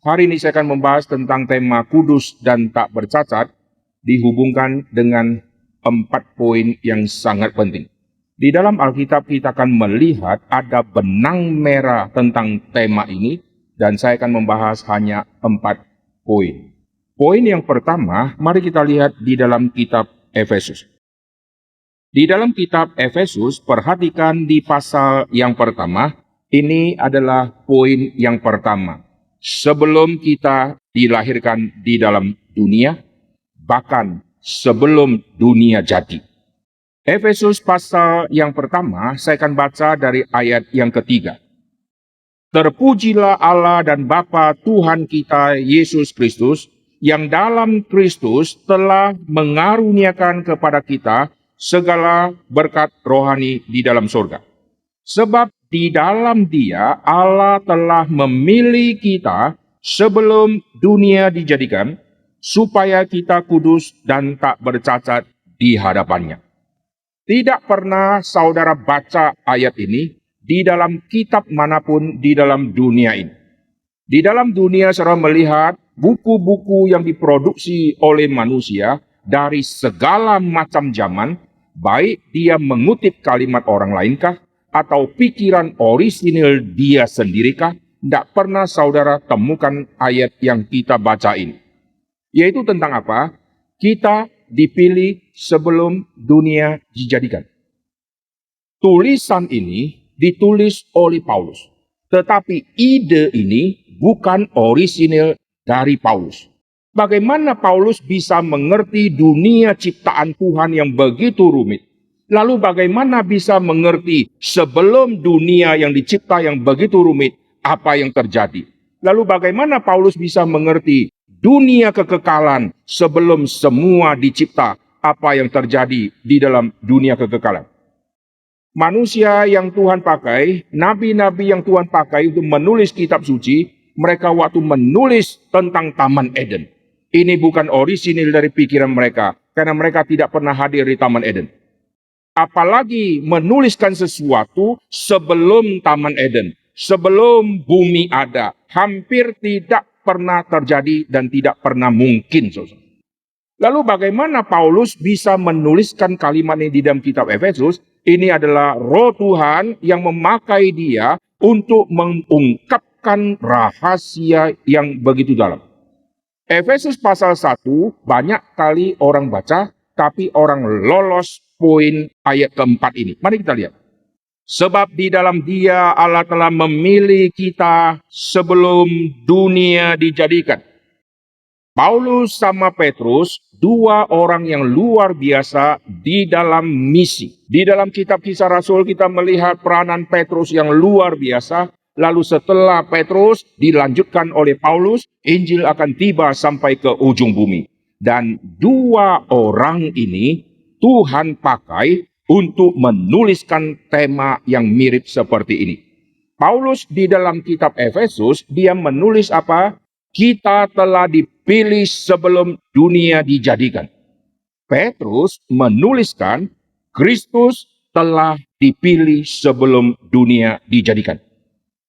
Hari ini saya akan membahas tentang tema kudus dan tak bercacat dihubungkan dengan 4 poin yang sangat penting. Di dalam Alkitab kita akan melihat ada benang merah tentang tema ini dan saya akan membahas hanya 4 poin. Poin yang pertama, mari kita lihat di dalam kitab Efesus. Di dalam kitab Efesus, perhatikan di pasal yang pertama, ini adalah poin yang pertama. Sebelum kita dilahirkan di dalam dunia, bahkan sebelum dunia jadi. Efesus pasal yang pertama, saya akan baca dari ayat yang ketiga. Terpujilah Allah dan Bapa Tuhan kita Yesus Kristus, yang dalam Kristus telah mengaruniakan kepada kita segala berkat rohani di dalam surga. Sebab di dalam Dia Allah telah memilih kita sebelum dunia dijadikan, supaya kita kudus dan tak bercacat di hadapannya. Tidak pernah saudara baca ayat ini di dalam kitab manapun di dalam dunia ini. Di dalam dunia saudara melihat buku-buku yang diproduksi oleh manusia dari segala macam zaman, baik dia mengutip kalimat orang lainkah, atau pikiran orisinil dia sendirikah, tidak pernah saudara temukan ayat yang kita baca ini. Yaitu tentang apa? Kita dipilih sebelum dunia dijadikan. Tulisan ini ditulis oleh Paulus. Tetapi ide ini bukan orisinil dari Paulus. Bagaimana Paulus bisa mengerti dunia ciptaan Tuhan yang begitu rumit? Lalu bagaimana bisa mengerti sebelum dunia yang dicipta yang begitu rumit, apa yang terjadi? Lalu bagaimana Paulus bisa mengerti dunia kekekalan sebelum semua dicipta, apa yang terjadi di dalam dunia kekekalan? Manusia yang Tuhan pakai, nabi-nabi yang Tuhan pakai untuk menulis kitab suci, mereka waktu menulis tentang Taman Eden. Ini bukan orisinil dari pikiran mereka, karena mereka tidak pernah hadir di Taman Eden. Apalagi menuliskan sesuatu sebelum Taman Eden, sebelum bumi ada, hampir tidak pernah terjadi dan tidak pernah mungkin. Lalu bagaimana Paulus bisa menuliskan kalimat ini di dalam kitab Efesus? Ini adalah Roh Tuhan yang memakai dia untuk mengungkapkan rahasia yang begitu dalam. Efesus pasal 1 banyak kali orang baca, tapi orang lolos poin ayat keempat ini. Mari kita lihat. Sebab di dalam Dia Allah telah memilih kita sebelum dunia dijadikan. Paulus sama Petrus, 2 orang yang luar biasa di dalam misi. Di dalam kitab Kisah Rasul kita melihat peranan Petrus yang luar biasa. Lalu setelah Petrus dilanjutkan oleh Paulus, Injil akan tiba sampai ke ujung bumi. Dan 2 orang ini Tuhan pakai untuk menuliskan tema yang mirip seperti ini. Paulus di dalam kitab Efesus, dia menulis apa? Kita telah dipilih sebelum dunia dijadikan. Petrus menuliskan Kristus telah dipilih sebelum dunia dijadikan.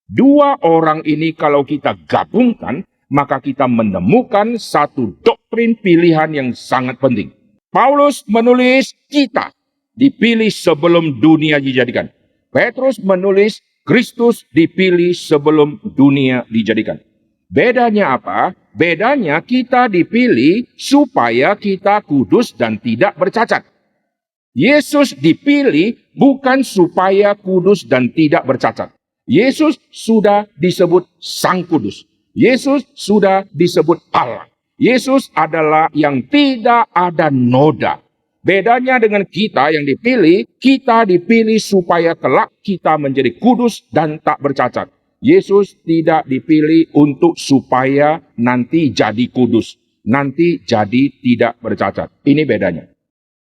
2 orang ini kalau kita gabungkan, maka kita menemukan satu doktrin pilihan yang sangat penting. Paulus menulis kita dipilih sebelum dunia dijadikan. Petrus menulis Kristus dipilih sebelum dunia dijadikan. Bedanya apa? Bedanya kita dipilih supaya kita kudus dan tidak bercacat. Yesus dipilih bukan supaya kudus dan tidak bercacat. Yesus sudah disebut Sang Kudus. Yesus sudah disebut Allah. Yesus adalah yang tidak ada noda. Bedanya dengan kita yang dipilih, kita dipilih supaya kelak kita menjadi kudus dan tak bercacat. Yesus tidak dipilih untuk supaya nanti jadi kudus, nanti jadi tidak bercacat. Ini bedanya.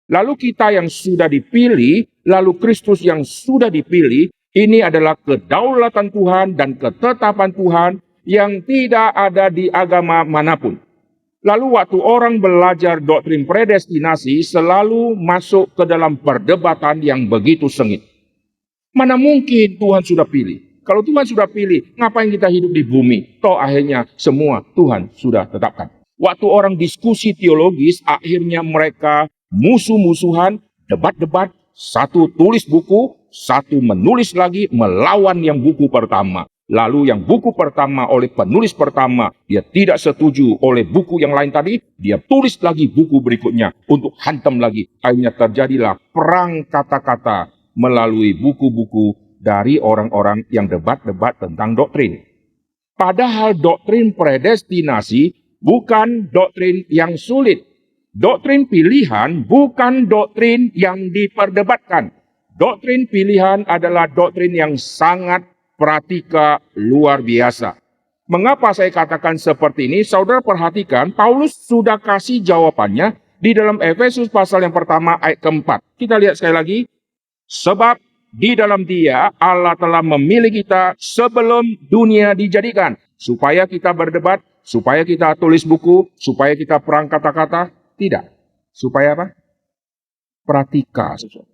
Lalu kita yang sudah dipilih, lalu Kristus yang sudah dipilih, ini adalah kedaulatan Tuhan dan ketetapan Tuhan yang tidak ada di agama manapun. Lalu waktu orang belajar doktrin predestinasi selalu masuk ke dalam perdebatan yang begitu sengit. Mana mungkin Tuhan sudah pilih? Kalau Tuhan sudah pilih, ngapain kita hidup di bumi? Toh akhirnya semua Tuhan sudah tetapkan. Waktu orang diskusi teologis, akhirnya mereka musuh-musuhan, debat-debat, satu tulis buku, satu menulis lagi melawan yang buku pertama. Lalu yang buku pertama oleh penulis pertama, dia tidak setuju oleh buku yang lain tadi, dia tulis lagi buku berikutnya untuk hantam lagi. Akhirnya terjadilah perang kata-kata melalui buku-buku dari orang-orang yang debat-debat tentang doktrin. Padahal doktrin predestinasi bukan doktrin yang sulit. Doktrin pilihan bukan doktrin yang diperdebatkan. Doktrin pilihan adalah doktrin yang sangat praktika luar biasa. Mengapa saya katakan seperti ini? Saudara perhatikan, Paulus sudah kasih jawabannya di dalam Efesus pasal yang pertama ayat keempat. Kita lihat sekali lagi. Sebab di dalam Dia Allah telah memilih kita sebelum dunia dijadikan. Supaya kita berdebat, supaya kita tulis buku, supaya kita perang kata-kata. Tidak. Supaya apa? Praktika sesuatu.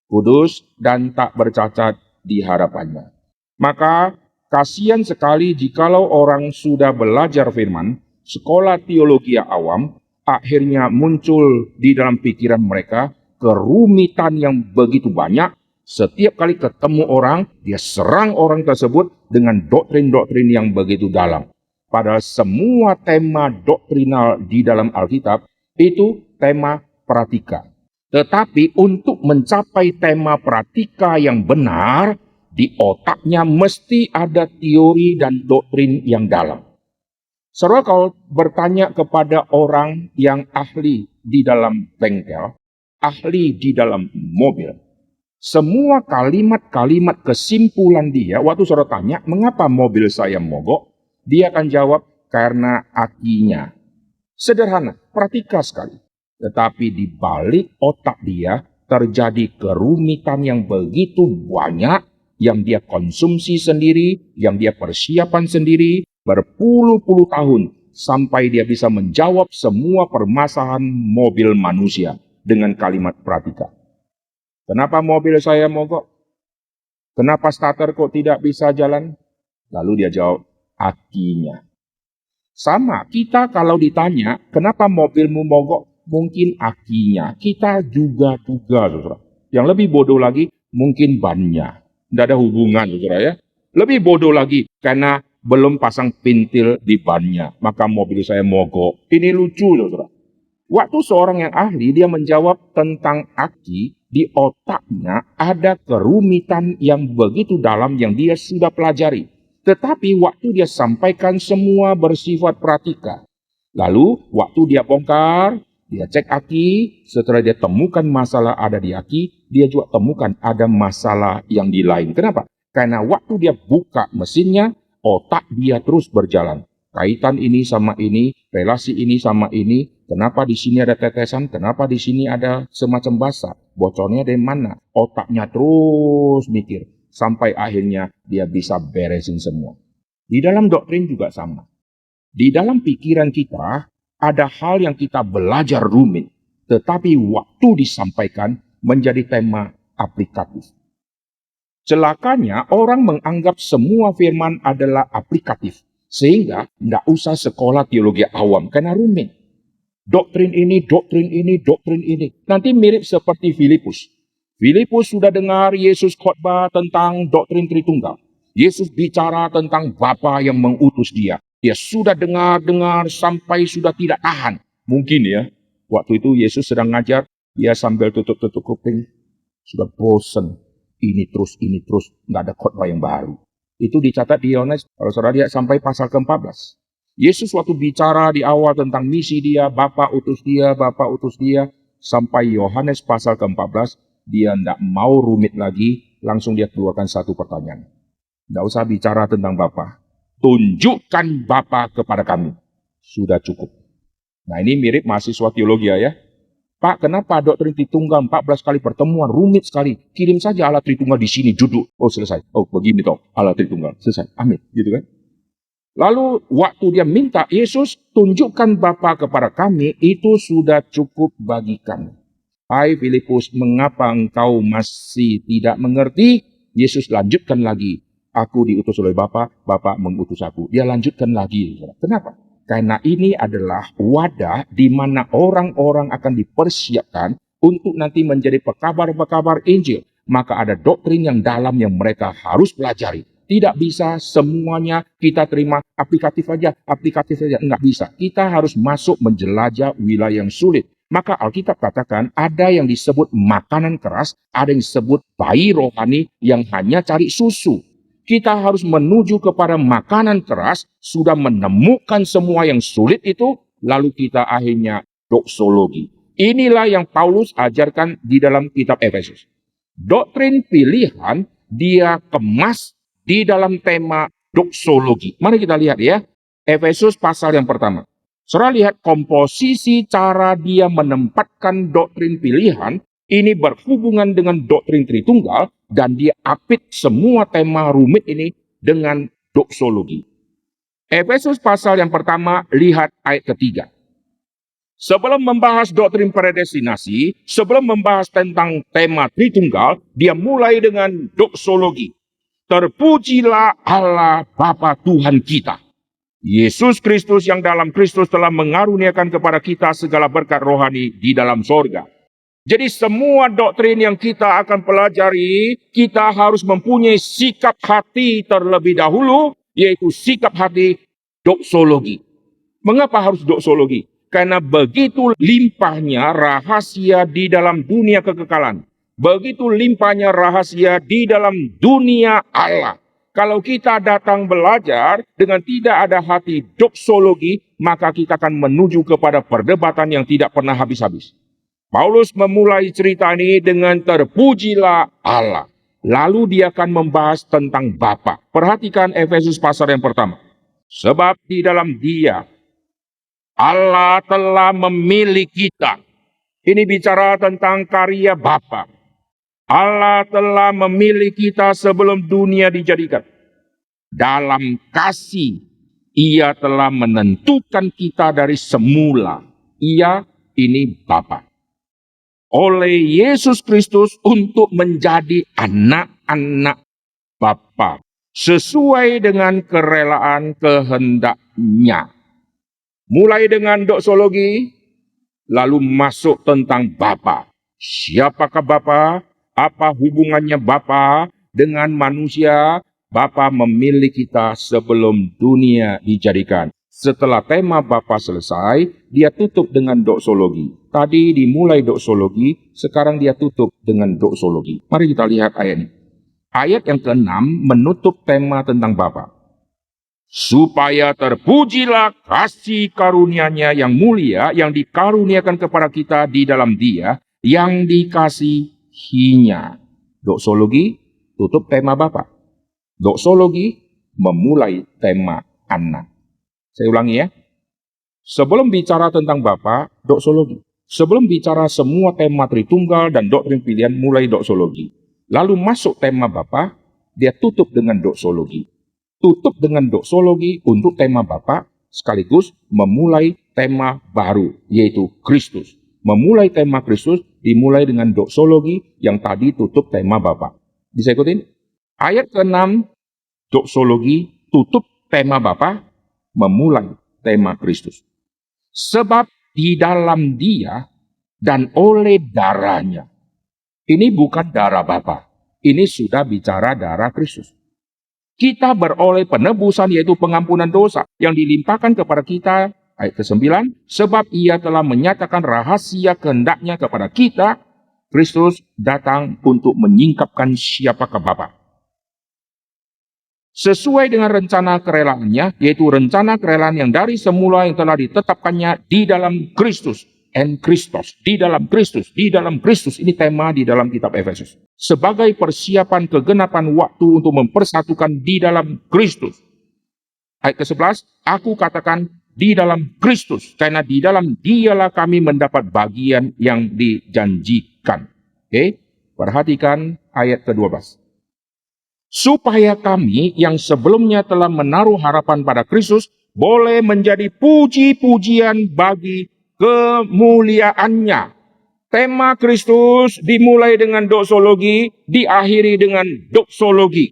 Kudus dan tak bercacat di hadapannya. Maka kasihan sekali jikalau orang sudah belajar firman, sekolah teologi awam, akhirnya muncul di dalam pikiran mereka kerumitan yang begitu banyak. Setiap kali ketemu orang, dia serang orang tersebut dengan doktrin-doktrin yang begitu dalam. Padahal semua tema doktrinal di dalam Alkitab itu tema praktika. Tetapi untuk mencapai tema praktika yang benar, di otaknya mesti ada teori dan doktrin yang dalam. Saudara kalau bertanya kepada orang yang ahli di dalam bengkel, ahli di dalam mobil, semua kalimat-kalimat kesimpulan dia, waktu saudara tanya, mengapa mobil saya mogok? Dia akan jawab, karena akinya. Sederhana, praktika sekali. Tetapi di balik otak dia, terjadi kerumitan yang begitu banyak, yang dia konsumsi sendiri, yang dia persiapan sendiri, berpuluh-puluh tahun, sampai dia bisa menjawab semua permasalahan mobil manusia dengan kalimat praktika. Kenapa mobil saya mogok? Kenapa starter kok tidak bisa jalan? Lalu dia jawab, akinya. Sama, kita kalau ditanya, kenapa mobilmu mogok? Mungkin akinya. Kita juga, saudara. Yang lebih bodoh lagi, mungkin bannya. Tidak ada hubungan, saudara ya. Lebih bodoh lagi, karena belum pasang pintil di bannya. Maka mobil saya mogok. Ini lucu, saudara. Waktu seorang yang ahli, dia menjawab tentang aki, di otaknya ada kerumitan yang begitu dalam yang dia sudah pelajari. Tetapi waktu dia sampaikan semua bersifat praktika. Lalu, waktu dia bongkar, dia cek aki, setelah dia temukan masalah ada di aki, dia juga temukan ada masalah yang di lain. Kenapa? Karena waktu dia buka mesinnya, otak dia terus berjalan. Kaitan ini sama ini, relasi ini sama ini, kenapa di sini ada tetesan, kenapa di sini ada semacam basah, bocornya dari mana? Otaknya terus mikir, sampai akhirnya dia bisa beresin semua. Di dalam doktrin juga sama. Di dalam pikiran kita, ada hal yang kita belajar rumit, tetapi waktu disampaikan menjadi tema aplikatif. Celakanya orang menganggap semua firman adalah aplikatif, sehingga tidak usah sekolah teologi awam, karena rumit. Doktrin ini, doktrin ini, doktrin ini. Nanti mirip seperti Filipus. Filipus sudah dengar Yesus khotbah tentang doktrin Tritunggal. Yesus bicara tentang Bapa yang mengutus dia. Dia sudah dengar sampai sudah tidak tahan. Mungkin ya, waktu itu Yesus sedang ngajar, dia sambil tutup-tutup kuping. Sudah bosan, ini terus, nggak ada khotbah yang baru. Itu dicatat di Yohanes, kalau saudara lihat sampai pasal ke-14. Yesus waktu bicara di awal tentang misi dia, Bapa utus dia, sampai Yohanes pasal ke-14, dia tidak mau rumit lagi, langsung dia keluarkan satu pertanyaan. Tidak usah bicara tentang Bapa. Tunjukkan Bapa kepada kami. Sudah cukup. Nah ini mirip mahasiswa teologi ya. Pak, kenapa doktrin Tritunggal 14 kali pertemuan, rumit sekali. Kirim saja Allah Tritunggal di sini, duduk. Oh selesai. Oh begini toh, Allah Tritunggal. Selesai. Amin. Gitu kan. Lalu waktu dia minta, Yesus tunjukkan Bapa kepada kami, itu sudah cukup bagi kami. Hai Filipus, mengapa engkau masih tidak mengerti? Yesus lanjutkan lagi. Aku diutus oleh Bapa, Bapa mengutus aku. Dia lanjutkan lagi. Kenapa? Karena ini adalah wadah di mana orang-orang akan dipersiapkan untuk nanti menjadi pekabar-pekabar Injil. Maka ada doktrin yang dalam yang mereka harus pelajari. Tidak bisa semuanya kita terima aplikatif saja. Enggak bisa. Kita harus masuk menjelajah wilayah yang sulit. Maka Alkitab katakan ada yang disebut makanan keras, ada yang disebut bayi rohani yang hanya cari susu. Kita harus menuju kepada makanan keras, sudah menemukan semua yang sulit itu, lalu kita akhirnya doksologi. Inilah yang Paulus ajarkan di dalam kitab Efesus. Doktrin pilihan dia kemas di dalam tema doksologi. Mari kita lihat ya, Efesus pasal yang pertama. Saudara lihat komposisi cara dia menempatkan doktrin pilihan, ini berhubungan dengan doktrin Tritunggal, dan dia apit semua tema rumit ini dengan doksologi. Efesus pasal yang pertama, lihat ayat ketiga. Sebelum membahas doktrin predestinasi, sebelum membahas tentang tema Tritunggal, dia mulai dengan doksologi. Terpujilah Allah Bapa Tuhan kita, Yesus Kristus yang dalam Kristus telah mengaruniakan kepada kita segala berkat rohani di dalam sorga. Jadi semua doktrin yang kita akan pelajari, kita harus mempunyai sikap hati terlebih dahulu, yaitu sikap hati doksologi. Mengapa harus doksologi? Karena begitu limpahnya rahasia di dalam dunia kekekalan. Begitu limpahnya rahasia di dalam dunia Allah. Kalau kita datang belajar dengan tidak ada hati doksologi, maka kita akan menuju kepada perdebatan yang tidak pernah habis-habis. Paulus memulai cerita ini dengan terpujilah Allah. Lalu dia akan membahas tentang Bapa. Perhatikan Efesus pasal yang pertama. Sebab di dalam Dia, Allah telah memilih kita. Ini bicara tentang karya Bapa. Allah telah memilih kita sebelum dunia dijadikan. Dalam kasih, Ia telah menentukan kita dari semula. Ia ini Bapa. Oleh Yesus Kristus untuk menjadi anak-anak Bapa sesuai dengan kerelaan kehendak-Nya. Mulai dengan doksologi, lalu masuk tentang Bapa. Siapakah Bapa? Apa hubungannya Bapa dengan manusia? Bapa memilih kita sebelum dunia dijadikan. Setelah tema Bapa selesai, dia tutup dengan doksologi. Tadi dimulai doksologi, sekarang dia tutup dengan doksologi. Mari kita lihat ayat ini. Ayat yang ke-6 menutup tema tentang Bapa. Supaya terpujilah kasih karunia-Nya yang mulia, yang dikaruniakan kepada kita di dalam Dia, yang dikasihinya. Doksologi tutup tema Bapa. Doksologi memulai tema anak. Saya ulangi ya. Sebelum bicara tentang Bapa, doksologi. Sebelum bicara semua tema Tritunggal dan doktrin pilihan, mulai doksologi. Lalu masuk tema Bapa, dia tutup dengan doksologi. Tutup dengan doksologi untuk tema Bapa, sekaligus memulai tema baru, yaitu Kristus. Memulai tema Kristus dimulai dengan doksologi yang tadi tutup tema Bapa. Bisa ikutin? Ayat ke-6, doksologi tutup tema Bapa, memulai tema Kristus. Sebab di dalam Dia dan oleh darahnya. Ini bukan darah Bapa. Ini sudah bicara darah Kristus. Kita beroleh penebusan, yaitu pengampunan dosa yang dilimpahkan kepada kita. Ayat ke-9. Sebab Ia telah menyatakan rahasia kehendak-Nya kepada kita. Kristus datang untuk menyingkapkan siapakah Bapa. Sesuai dengan rencana kerelaannya, yaitu rencana kerelaan yang dari semula yang telah ditetapkannya di dalam Kristus. En Christos, di dalam Kristus, di dalam Kristus. Ini tema di dalam kitab Efesus. Sebagai persiapan kegenapan waktu untuk mempersatukan di dalam Kristus. Ayat ke-11, aku katakan di dalam Kristus, karena di dalam Dialah kami mendapat bagian yang dijanjikan. Oke, perhatikan ayat ke-12. Supaya kami yang sebelumnya telah menaruh harapan pada Kristus boleh menjadi puji-pujian bagi kemuliaan-Nya. Tema Kristus dimulai dengan doksologi, diakhiri dengan doksologi.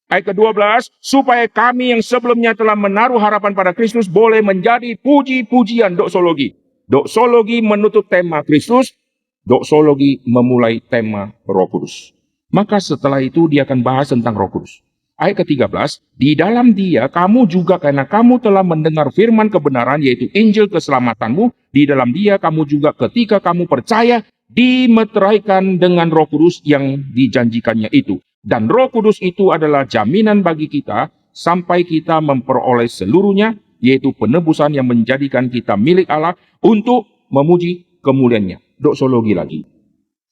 Ayat ke-12, supaya kami yang sebelumnya telah menaruh harapan pada Kristus boleh menjadi puji-pujian doksologi. Doksologi menutup tema Kristus, doksologi memulai tema Roh Kudus. Maka setelah itu dia akan bahas tentang Roh Kudus. Ayat ke-13, di dalam dia kamu juga karena kamu telah mendengar firman kebenaran yaitu Injil keselamatanmu, di dalam dia kamu juga ketika kamu percaya dimeteraikan dengan Roh Kudus yang dijanjikannya itu. Dan Roh Kudus itu adalah jaminan bagi kita sampai kita memperoleh seluruhnya, yaitu penebusan yang menjadikan kita milik Allah untuk memuji kemuliaannya. Doksologi lagi.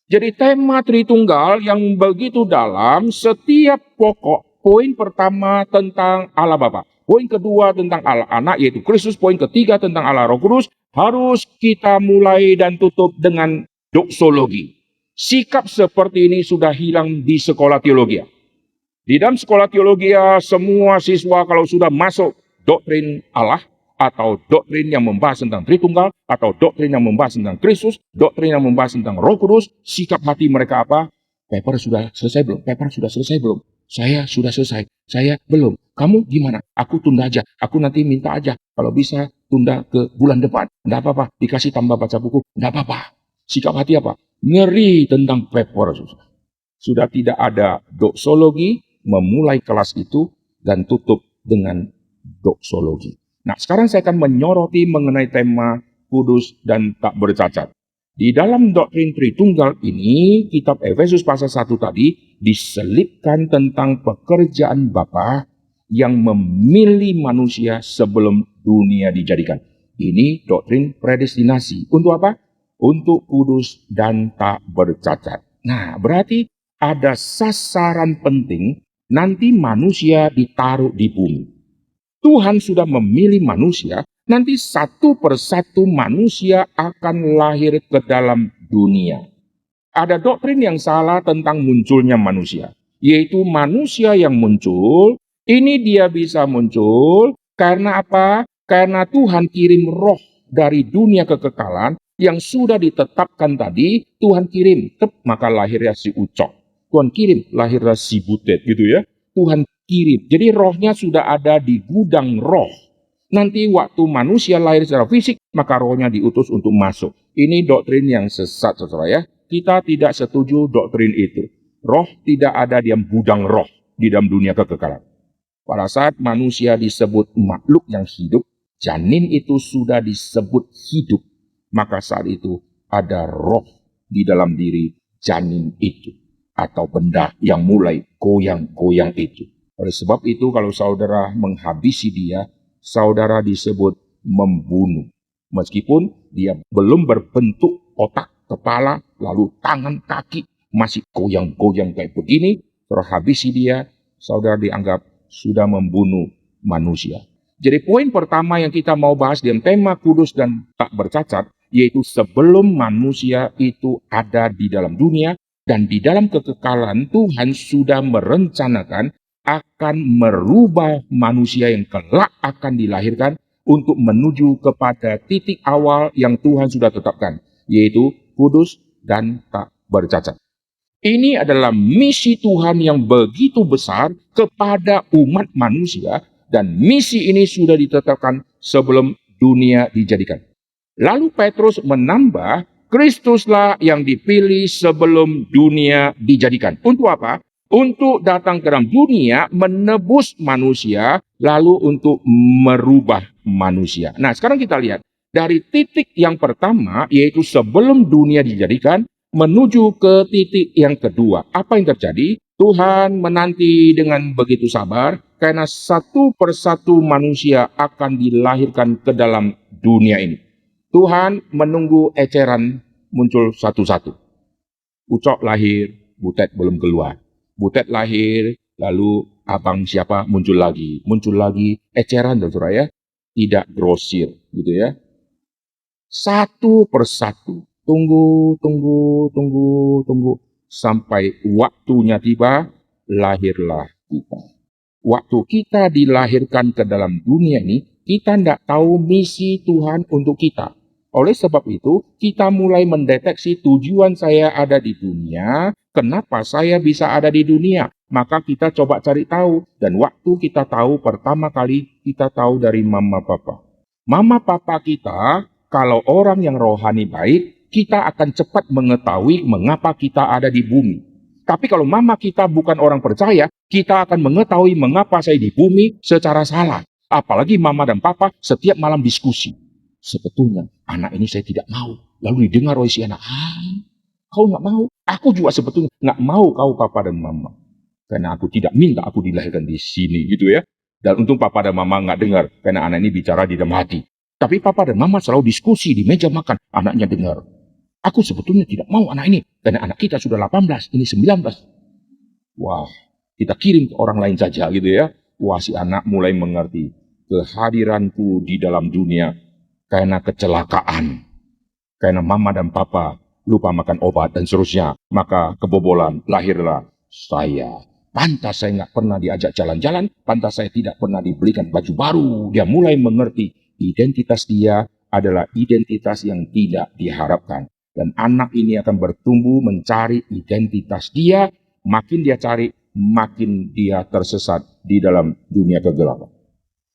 Jadi tema Tritunggal yang begitu dalam, setiap pokok, poin pertama tentang Allah Bapa, poin kedua tentang Allah Anak, yaitu Kristus, poin ketiga tentang Allah Roh Kudus, harus kita mulai dan tutup dengan doksologi. Sikap seperti ini sudah hilang di sekolah teologi. Di dalam sekolah teologi, semua siswa kalau sudah masuk doktrin Allah, atau doktrin yang membahas tentang Tritunggal, atau doktrin yang membahas tentang Kristus, doktrin yang membahas tentang Roh Kudus, sikap hati mereka apa? Paper sudah selesai belum? Paper sudah selesai belum? Saya sudah selesai. Saya belum. Kamu gimana? Aku tunda aja. Aku nanti minta aja. Kalau bisa tunda ke bulan depan. Tidak apa-apa. Dikasih tambah baca buku. Tidak apa-apa. Sikap hati apa? Ngeri tentang paper. Sudah tidak ada doksologi, memulai kelas itu dan tutup dengan doksologi. Nah, sekarang saya akan menyoroti mengenai tema kudus dan tak bercacat. Di dalam doktrin Tritunggal ini, kitab Efesus pasal 1 tadi diselipkan tentang pekerjaan Bapa yang memilih manusia sebelum dunia dijadikan. Ini doktrin predestinasi. Untuk apa? Untuk kudus dan tak bercacat. Nah, berarti ada sasaran penting nanti manusia ditaruh di bumi. Tuhan sudah memilih manusia, nanti satu persatu manusia akan lahir ke dalam dunia. Ada doktrin yang salah tentang munculnya manusia, yaitu manusia yang muncul, ini dia bisa muncul karena apa? Karena Tuhan kirim roh dari dunia kekekalan yang sudah ditetapkan tadi, Tuhan kirim, maka lahirnya si Ucok. Tuhan kirim, lahirnya si Butet, gitu ya. Tuhan kirim. Jadi rohnya sudah ada di gudang roh. Nanti waktu manusia lahir secara fisik, maka rohnya diutus untuk masuk. Ini doktrin yang sesat, saudara ya. Kita tidak setuju doktrin itu. Roh tidak ada di dalam gudang roh, di dalam dunia kekekalan. Pada saat manusia disebut makhluk yang hidup, janin itu sudah disebut hidup. Maka saat itu ada roh di dalam diri janin itu. Atau benda yang mulai goyang-goyang itu. Oleh sebab itu kalau saudara menghabisi dia, saudara disebut membunuh. Meskipun dia belum berbentuk otak, kepala, lalu tangan, kaki, masih goyang-goyang kayak begini, terhabisi dia, saudara dianggap sudah membunuh manusia. Jadi poin pertama yang kita mau bahas dalam tema kudus dan tak bercacat, yaitu sebelum manusia itu ada di dalam dunia, dan di dalam kekekalan Tuhan sudah merencanakan akan merubah manusia yang kelak akan dilahirkan untuk menuju kepada titik awal yang Tuhan sudah tetapkan, yaitu kudus dan tak bercacat. Ini adalah misi Tuhan yang begitu besar kepada umat manusia, dan misi ini sudah ditetapkan sebelum dunia dijadikan. Lalu Petrus menambah, Kristuslah yang dipilih sebelum dunia dijadikan. Untuk apa? Untuk datang ke dalam dunia, menebus manusia, lalu untuk merubah manusia. Nah, sekarang kita lihat. Dari titik yang pertama, yaitu sebelum dunia dijadikan, menuju ke titik yang kedua. Apa yang terjadi? Tuhan menanti dengan begitu sabar, karena satu persatu manusia akan dilahirkan ke dalam dunia ini. Tuhan menunggu eceran muncul satu-satu. Ucok lahir, Butet belum keluar. Butet lahir, lalu abang siapa muncul lagi. Muncul lagi, eceran saudara ya. Tidak grosir gitu ya. Satu persatu. Tunggu. Sampai waktunya tiba, lahirlah kita. Waktu kita dilahirkan ke dalam dunia ini, kita tidak tahu misi Tuhan untuk kita. Oleh sebab itu, kita mulai mendeteksi tujuan saya ada di dunia, kenapa saya bisa ada di dunia. Maka kita coba cari tahu, dan waktu kita tahu pertama kali, kita tahu dari mama papa. Mama papa kita, kalau orang yang rohani baik, kita akan cepat mengetahui mengapa kita ada di bumi. Tapi kalau mama kita bukan orang percaya, kita akan mengetahui mengapa saya di bumi secara salah. Apalagi mama dan papa setiap malam diskusi. Sebetulnya anak ini saya tidak mau. Lalu didengar oleh si anak, kau nggak mau? Aku juga sebetulnya nggak mau kau papa dan mama. Karena aku tidak minta aku dilahirkan di sini gitu ya. Dan untung papa dan mama nggak dengar. Karena anak ini bicara di dalam hati. Tapi papa dan mama selalu diskusi di meja makan. Anaknya dengar. Aku sebetulnya tidak mau anak ini. Karena anak kita sudah 18, ini 19. Wah, kita kirim ke orang lain saja gitu ya. Wah, si anak mulai mengerti. Kehadiranku di dalam dunia karena kecelakaan. Karena mama dan papa lupa makan obat dan seterusnya. Maka kebobolan, lahirlah saya. Pantas saya nggak pernah diajak jalan-jalan. Pantas saya tidak pernah dibelikan baju baru. Dia mulai mengerti identitas dia adalah identitas yang tidak diharapkan. Dan anak ini akan bertumbuh mencari identitas dia. Makin dia cari, makin dia tersesat di dalam dunia kegelapan.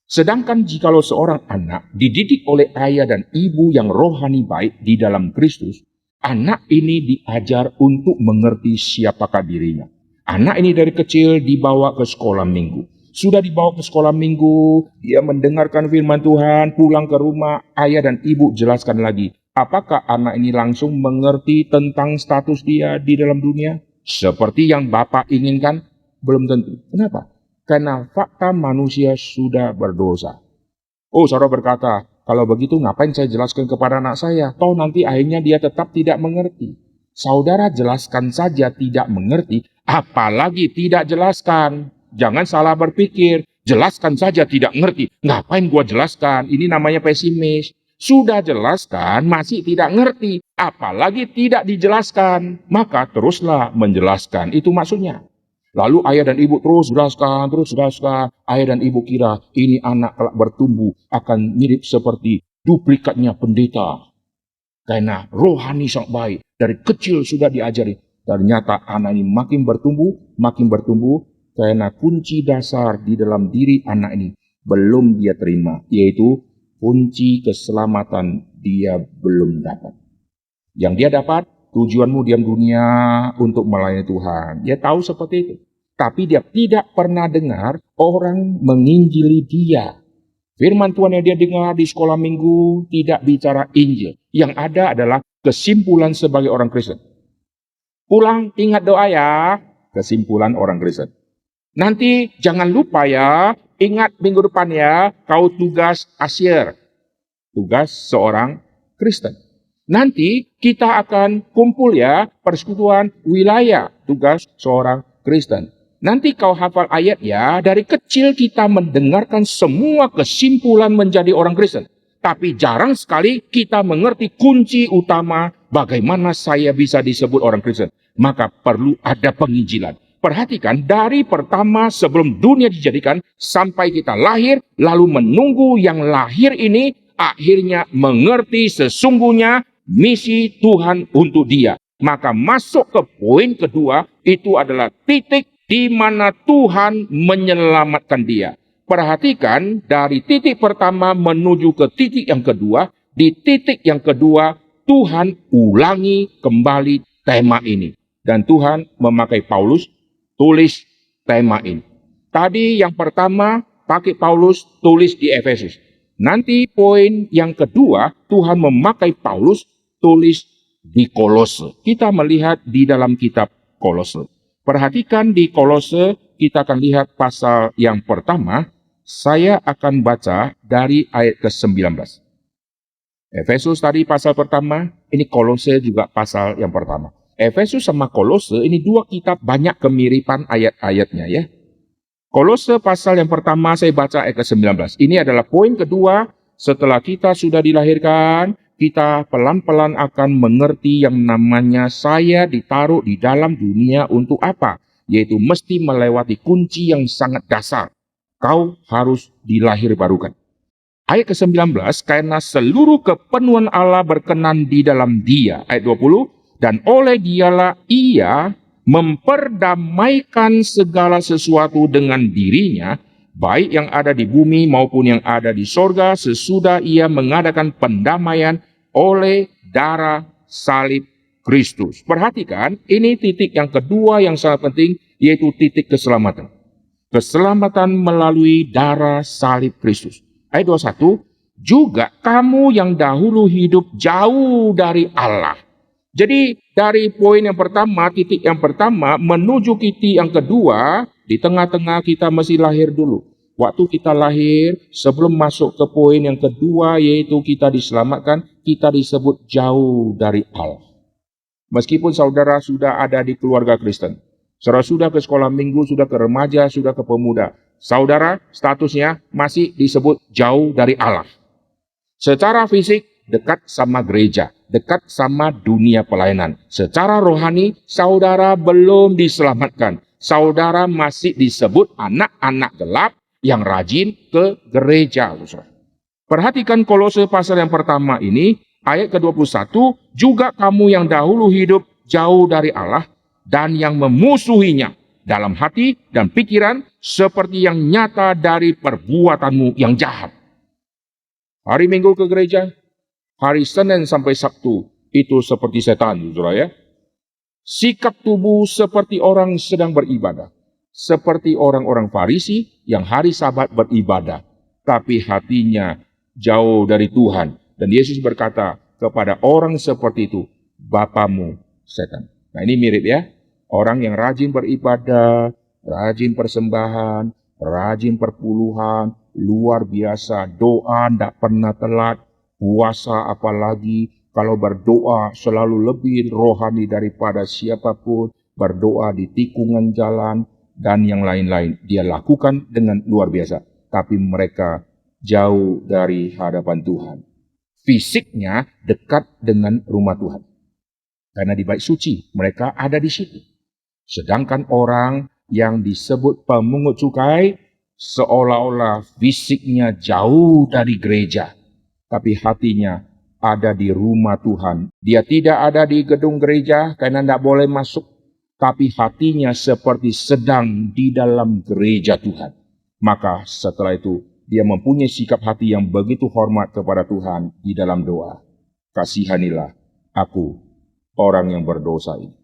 Sedangkan jikalau seorang anak dididik oleh ayah dan ibu yang rohani baik di dalam Kristus, anak ini diajar untuk mengerti siapakah dirinya. Anak ini dari kecil dibawa ke sekolah minggu. Sudah dibawa ke sekolah minggu, dia mendengarkan firman Tuhan, pulang ke rumah, ayah dan ibu jelaskan lagi. Apakah anak ini langsung mengerti tentang status dia di dalam dunia? Seperti yang Bapak inginkan? Belum tentu. Kenapa? Karena fakta manusia sudah berdosa. Oh, saudara berkata, kalau begitu ngapain saya jelaskan kepada anak saya? Toh nanti akhirnya dia tetap tidak mengerti. Saudara jelaskan saja tidak mengerti, apalagi tidak jelaskan. Jangan salah berpikir, jelaskan saja tidak ngerti. Ngapain gua jelaskan? Ini namanya pesimis. Sudah jelaskan, masih tidak ngerti. Apalagi tidak dijelaskan. Maka teruslah menjelaskan. Itu maksudnya. Lalu ayah dan ibu terus jelaskan. Ayah dan ibu kira ini anak kelak bertumbuh akan mirip seperti duplikatnya pendeta. Karena rohani sangat baik. Dari kecil sudah diajari. Ternyata anak ini makin bertumbuh. Karena kunci dasar di dalam diri anak ini belum dia terima. Yaitu kunci keselamatan dia belum dapat. Yang dia dapat, tujuanmu diam dunia untuk melayani Tuhan. Dia tahu seperti itu. Tapi dia tidak pernah dengar orang menginjili dia. Firman Tuhan yang dia dengar di sekolah minggu tidak bicara Injil. Yang ada adalah kesimpulan sebagai orang Kristen. Pulang ingat doa ya, kesimpulan orang Kristen. Nanti jangan lupa ya, ingat minggu depan ya, kau tugas asyir. Tugas seorang Kristen. Nanti kita akan kumpul ya, persekutuan wilayah, tugas seorang Kristen. Nanti kau hafal ayat ya, dari kecil kita mendengarkan semua kesimpulan menjadi orang Kristen. Tapi jarang sekali kita mengerti kunci utama bagaimana saya bisa disebut orang Kristen. Maka perlu ada penginjilan. Perhatikan dari pertama sebelum dunia dijadikan sampai kita lahir, lalu menunggu yang lahir ini akhirnya mengerti sesungguhnya misi Tuhan untuk dia. Maka masuk ke poin kedua, itu adalah titik di mana Tuhan menyelamatkan dia. Perhatikan dari titik pertama menuju ke titik yang kedua. Di titik yang kedua, Tuhan ulangi kembali tema ini. Dan Tuhan memakai Paulus tulis tema ini. Tadi yang pertama pakai Paulus tulis di Efesus. Nanti poin yang kedua, Tuhan memakai Paulus tulis di Kolose. Kita melihat di dalam kitab Kolose. Perhatikan di Kolose, kita akan lihat pasal yang pertama. Saya akan baca dari ayat ke-19. Efesus tadi pasal pertama, ini Kolose juga pasal yang pertama. Efesus sama Kolose ini dua kitab banyak kemiripan ayat-ayatnya ya. Kolose pasal yang pertama saya baca ayat ke-19. Ini adalah poin kedua, setelah kita sudah dilahirkan, kita pelan-pelan akan mengerti yang namanya saya ditaruh di dalam dunia untuk apa? Yaitu mesti melewati kunci yang sangat dasar. Kau harus dilahir barukan. Ayat ke-19, karena seluruh kepenuhan Allah berkenan di dalam Dia. Ayat 20, dan oleh Dialah Ia memperdamaikan segala sesuatu dengan dirinya, baik yang ada di bumi maupun yang ada di sorga, sesudah Ia mengadakan pendamaian oleh darah salib Kristus. Perhatikan, ini titik yang kedua yang sangat penting, yaitu titik keselamatan. Keselamatan melalui darah salib Kristus. Ayat 21, juga kamu yang dahulu hidup jauh dari Allah. Jadi dari poin yang pertama, titik yang pertama, menuju titik yang kedua, di tengah-tengah kita mesti lahir dulu. Waktu kita lahir, sebelum masuk ke poin yang kedua, yaitu kita diselamatkan, kita disebut jauh dari Allah. Meskipun saudara sudah ada di keluarga Kristen, saudara sudah ke sekolah minggu, sudah ke remaja, sudah ke pemuda, saudara statusnya masih disebut jauh dari Allah. Secara fisik dekat sama gereja, dekat sama dunia pelayanan. Secara rohani saudara belum diselamatkan. Saudara masih disebut anak-anak gelap yang rajin ke gereja. Perhatikan Kolose pasal yang pertama ini, ayat ke-21, juga kamu yang dahulu hidup jauh dari Allah dan yang memusuhinya dalam hati dan pikiran seperti yang nyata dari perbuatanmu yang jahat. Hari Minggu ke gereja, hari Senin sampai Sabtu itu seperti setan, saudara ya. Sikap tubuh seperti orang sedang beribadah, seperti orang-orang Farisi yang hari Sabat beribadah, tapi hatinya jauh dari Tuhan. Dan Yesus berkata kepada orang seperti itu, bapamu setan. Nah ini mirip ya, orang yang rajin beribadah, rajin persembahan, rajin perpuluhan, luar biasa, doa tidak pernah telat, puasa apalagi, kalau berdoa selalu lebih rohani daripada siapapun, berdoa di tikungan jalan, dan yang lain-lain. Dia lakukan dengan luar biasa, tapi mereka jauh dari hadapan Tuhan. Fisiknya dekat dengan rumah Tuhan. Karena di bait suci, mereka ada di situ. Sedangkan orang yang disebut pemungut cukai, seolah-olah fisiknya jauh dari gereja, tapi hatinya ada di rumah Tuhan. Dia tidak ada di gedung gereja karena tidak boleh masuk, tapi hatinya seperti sedang di dalam gereja Tuhan. Maka setelah itu, dia mempunyai sikap hati yang begitu hormat kepada Tuhan di dalam doa. Kasihanilah aku, orang yang berdosa ini.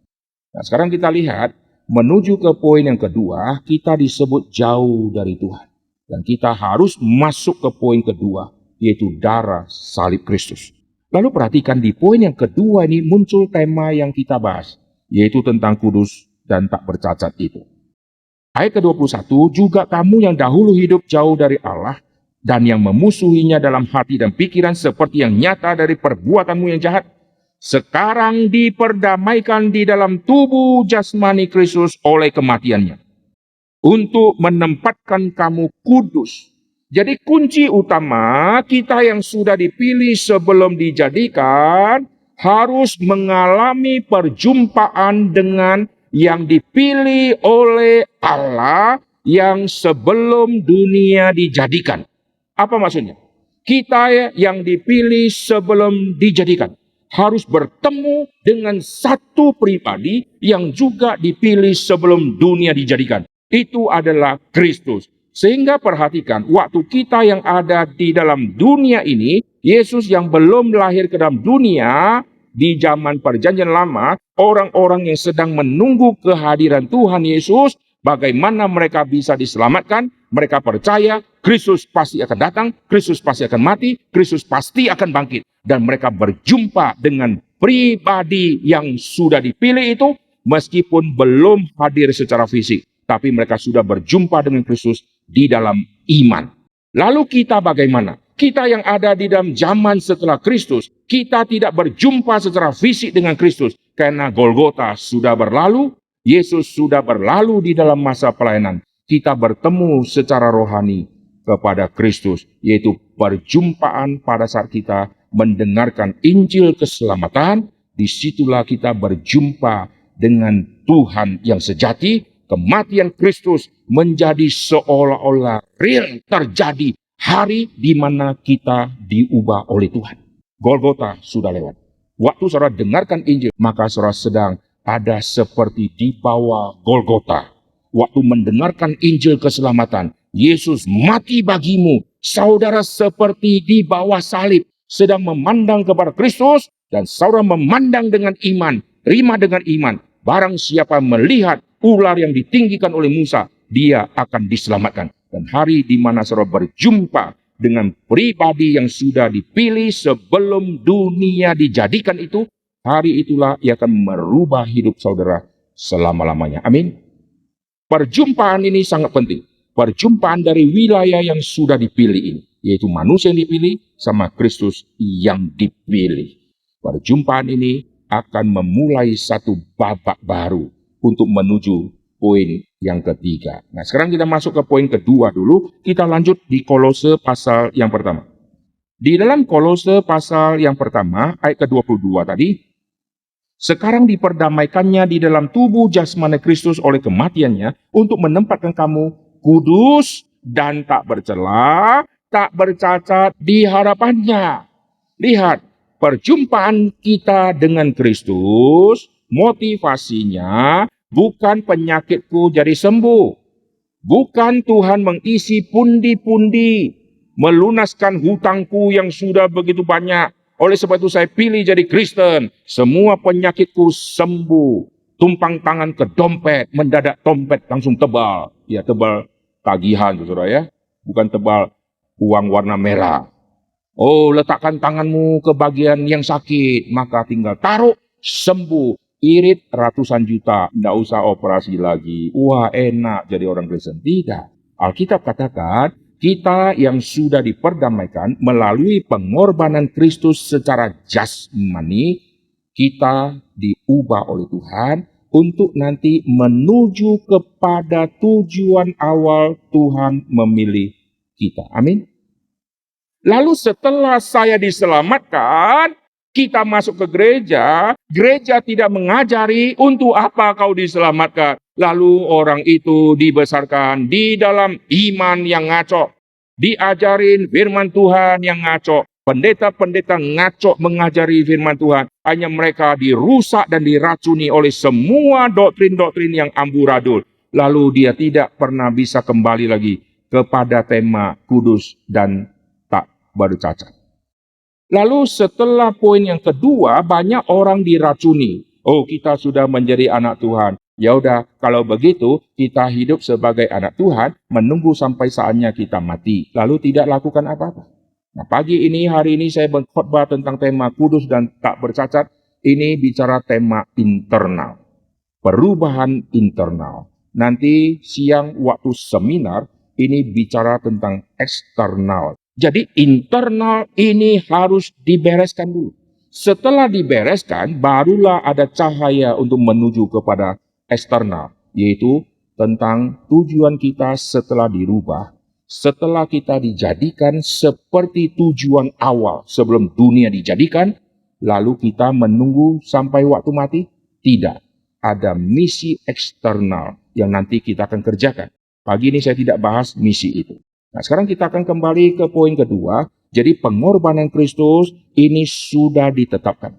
Nah, sekarang kita lihat, menuju ke poin yang kedua, kita disebut jauh dari Tuhan. Dan kita harus masuk ke poin kedua, yaitu darah salib Kristus. Lalu perhatikan di poin yang kedua ini muncul tema yang kita bahas, yaitu tentang kudus dan tak bercacat itu. Ayat ke-21, juga kamu yang dahulu hidup jauh dari Allah dan yang memusuhinya dalam hati dan pikiran seperti yang nyata dari perbuatanmu yang jahat, sekarang diperdamaikan di dalam tubuh jasmani Kristus oleh kematiannya, untuk menempatkan kamu kudus. Jadi kunci utama kita yang sudah dipilih sebelum dijadikan harus mengalami perjumpaan dengan yang dipilih oleh Allah yang sebelum dunia dijadikan. Apa maksudnya? Kita yang dipilih sebelum dijadikan harus bertemu dengan satu pribadi yang juga dipilih sebelum dunia dijadikan. Itu adalah Kristus. Sehingga perhatikan, waktu kita yang ada di dalam dunia ini, Yesus yang belum lahir ke dalam dunia, di zaman perjanjian lama, orang-orang yang sedang menunggu kehadiran Tuhan Yesus, bagaimana mereka bisa diselamatkan, mereka percaya Kristus pasti akan datang, Kristus pasti akan mati, Kristus pasti akan bangkit. Dan mereka berjumpa dengan pribadi yang sudah dipilih itu, meskipun belum hadir secara fisik. Tapi mereka sudah berjumpa dengan Kristus di dalam iman. Lalu kita bagaimana? Kita yang ada di dalam zaman setelah Kristus, kita tidak berjumpa secara fisik dengan Kristus. Karena Golgota sudah berlalu, Yesus sudah berlalu di dalam masa pelayanan. Kita bertemu secara rohani kepada Kristus, yaitu perjumpaan pada saat kita mendengarkan Injil keselamatan. Disitulah kita berjumpa dengan Tuhan yang sejati. Kematian Kristus menjadi seolah-olah real terjadi Hari di mana kita diubah oleh Tuhan. Golgota sudah lewat. Waktu saudara dengarkan Injil, maka saudara sedang ada seperti di bawah Golgota. Waktu mendengarkan Injil keselamatan, Yesus mati bagimu. Saudara seperti di bawah salib, sedang memandang kepada Kristus, dan saudara memandang dengan iman, terima dengan iman. Barang siapa melihat ular yang ditinggikan oleh Musa, dia akan diselamatkan. Dan hari di mana saudara berjumpa dengan pribadi yang sudah dipilih sebelum dunia dijadikan itu, hari itulah ia akan merubah hidup saudara selama-lamanya. Amin. Perjumpaan ini sangat penting. Perjumpaan dari wilayah yang sudah dipilih ini, yaitu manusia yang dipilih sama Kristus yang dipilih. Perjumpaan ini akan memulai satu babak baru untuk menuju poin yang ketiga. Nah, sekarang kita masuk ke poin kedua dulu. Kita lanjut di Kolose pasal yang pertama. Di dalam Kolose pasal yang pertama, ayat ke-22 tadi, sekarang diperdamaikannya di dalam tubuh jasmani Kristus oleh kematiannya untuk menempatkan kamu kudus dan tak bercela, tak bercacat di hadapannya. Lihat, perjumpaan kita dengan Kristus, motivasinya bukan penyakitku jadi sembuh. Bukan Tuhan mengisi pundi-pundi, melunaskan hutangku yang sudah begitu banyak. Oleh sebab itu saya pilih jadi Kristen. Semua penyakitku sembuh. Tumpang tangan ke dompet, mendadak dompet langsung tebal. Ya, tebal tagihan, saudara ya. Bukan tebal uang warna merah. Oh, letakkan tanganmu ke bagian yang sakit, maka tinggal taruh, sembuh. Irit ratusan juta, tidak usah operasi lagi. Wah, enak jadi orang Kristen. Tidak. Alkitab katakan, kita yang sudah diperdamaikan melalui pengorbanan Kristus secara jasmani, kita diubah oleh Tuhan untuk nanti menuju kepada tujuan awal Tuhan memilih kita. Amin. Lalu setelah saya diselamatkan, kita masuk ke gereja, gereja tidak mengajari untuk apa kau diselamatkan. Lalu orang itu dibesarkan di dalam iman yang ngaco. Diajarin firman Tuhan yang ngaco. Pendeta-pendeta ngaco mengajari firman Tuhan. Hanya mereka dirusak dan diracuni oleh semua doktrin-doktrin yang amburadul. Lalu dia tidak pernah bisa kembali lagi kepada tema kudus dan tak bercacat. Lalu setelah poin yang kedua, banyak orang diracuni. Oh, kita sudah menjadi anak Tuhan. Ya udah, kalau begitu kita hidup sebagai anak Tuhan, menunggu sampai saatnya kita mati. Lalu tidak lakukan apa-apa. Nah, pagi ini, hari ini saya berkhotbah tentang tema kudus dan tak bercacat. Ini bicara tema internal. Perubahan internal. Nanti siang waktu seminar, ini bicara tentang eksternal. Jadi internal ini harus dibereskan dulu. Setelah dibereskan, barulah ada cahaya untuk menuju kepada eksternal. Yaitu tentang tujuan kita setelah dirubah. Setelah kita dijadikan seperti tujuan awal sebelum dunia dijadikan. Lalu kita menunggu sampai waktu mati? Tidak. Ada misi eksternal yang nanti kita akan kerjakan. Pagi ini saya tidak bahas misi itu. Nah, sekarang kita akan kembali ke poin kedua. Jadi pengorbanan Kristus ini sudah ditetapkan.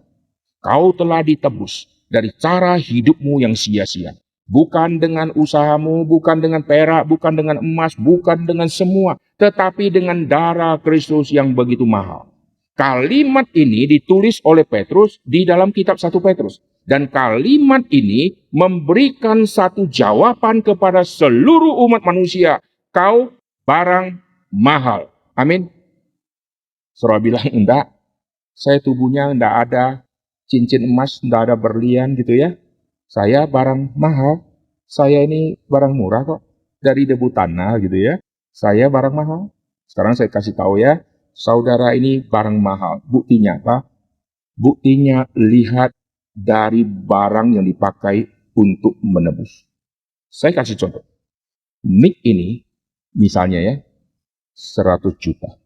Kau telah ditebus dari cara hidupmu yang sia-sia. Bukan dengan usahamu, bukan dengan perak, bukan dengan emas, bukan dengan semua. Tetapi dengan darah Kristus yang begitu mahal. Kalimat ini ditulis oleh Petrus di dalam kitab 1 Petrus. Dan kalimat ini memberikan satu jawaban kepada seluruh umat manusia. Kau barang mahal. Amin. Saudara bilang, enggak. Saya tubuhnya enggak ada cincin emas, enggak ada berlian gitu ya. Saya barang mahal. Saya ini barang murah kok. Dari debu tanah gitu ya. Saya barang mahal. Sekarang saya kasih tahu ya. Saudara ini barang mahal. Buktinya apa? Buktinya lihat dari barang yang dipakai untuk menebus. Saya kasih contoh. Mic ini misalnya ya, 100 juta.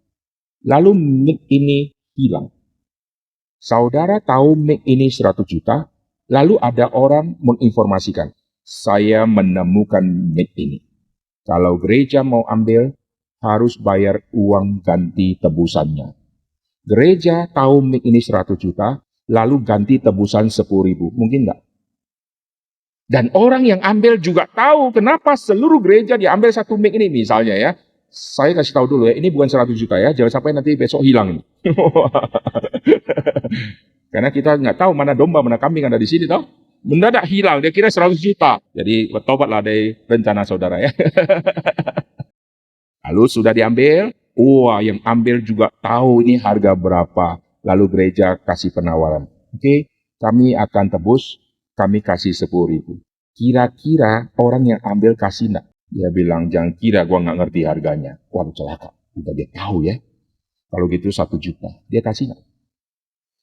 Lalu mic ini hilang. Saudara tahu mic ini 100 juta, lalu ada orang menginformasikan, saya menemukan mic ini. Kalau gereja mau ambil, harus bayar uang ganti tebusannya. Gereja tahu mic ini 100 juta, lalu ganti tebusan 10.000. Mungkin nggak? Dan orang yang ambil juga tahu kenapa seluruh gereja diambil satu mic ini. Misalnya ya, saya kasih tahu dulu ya, ini bukan 100 juta ya, jangan sampai nanti besok hilang ini. Karena kita nggak tahu mana domba, mana kambing ada di sini tahu. Mendadak hilang, dia kira 100 juta. Jadi bertobatlah dari rencana saudara ya. Lalu sudah diambil, wah yang ambil juga tahu ini harga berapa. Lalu gereja kasih penawaran. Oke, kami akan tebus, kami kasih 10.000. Kira-kira orang yang ambil kasih enggak? Dia bilang, jangan kira gua nggak ngerti harganya. Wah celaka, udah dia tahu ya. Kalau gitu 1 juta, dia kasih enggak?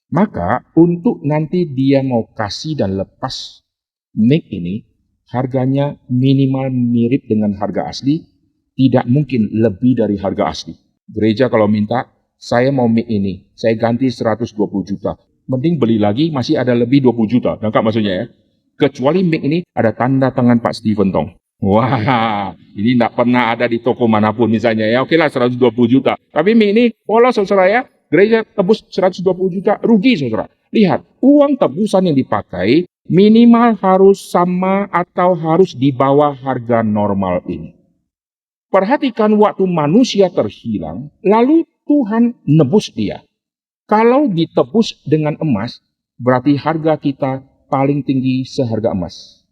Maka untuk nanti dia mau kasih dan lepas mic ini, harganya minimal mirip dengan harga asli, tidak mungkin lebih dari harga asli. Gereja kalau minta, saya mau mic ini, saya ganti 120 juta. Mending beli lagi, masih ada lebih 20 juta. Lengkap maksudnya ya. Kecuali mic ini ada tanda tangan Pak Stephen Tong. Wah, ini tidak pernah ada di toko manapun misalnya ya. Oke lah 120 juta. Tapi mic ini, polos saudara ya. Gereja tebus 120 juta, rugi saudara. Lihat, uang tebusan yang dipakai minimal harus sama atau harus di bawah harga normal ini. Perhatikan waktu manusia terhilang, lalu Tuhan nebus dia. Kalau ditebus dengan emas, berarti harga kita paling tinggi seharga emas.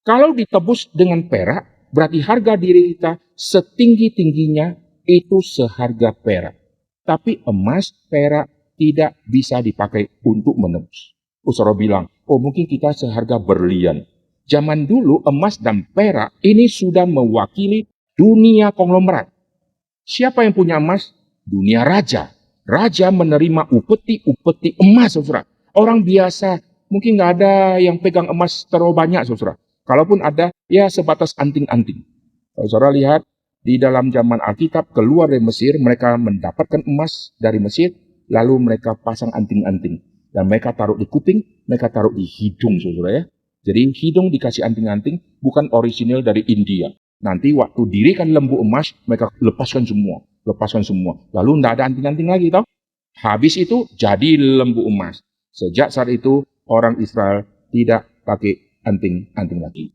Kalau ditebus dengan perak, berarti harga diri kita setinggi-tingginya itu seharga perak. Tapi emas, perak tidak bisa dipakai untuk menebus. Saudara bilang, oh mungkin kita seharga berlian. Zaman dulu emas dan perak ini sudah mewakili dunia konglomerat. Siapa yang punya emas? Dunia raja. Raja menerima upeti-upeti emas, saudara. Orang biasa, mungkin nggak ada yang pegang emas terlalu banyak, saudara. Kalaupun ada, ya sebatas anting-anting. Kalau saudara lihat, di dalam zaman Alkitab keluar dari Mesir, mereka mendapatkan emas dari Mesir, lalu mereka pasang anting-anting. Dan mereka taruh di kuping, mereka taruh di hidung, saudara ya. Jadi hidung dikasih anting-anting, bukan orisinil dari India. Nanti waktu dirikan lembu emas, mereka lepaskan semua. Lalu tidak ada anting-anting lagi, tau? Habis itu jadi lembu emas. Sejak saat itu, orang Israel tidak pakai anting-anting lagi.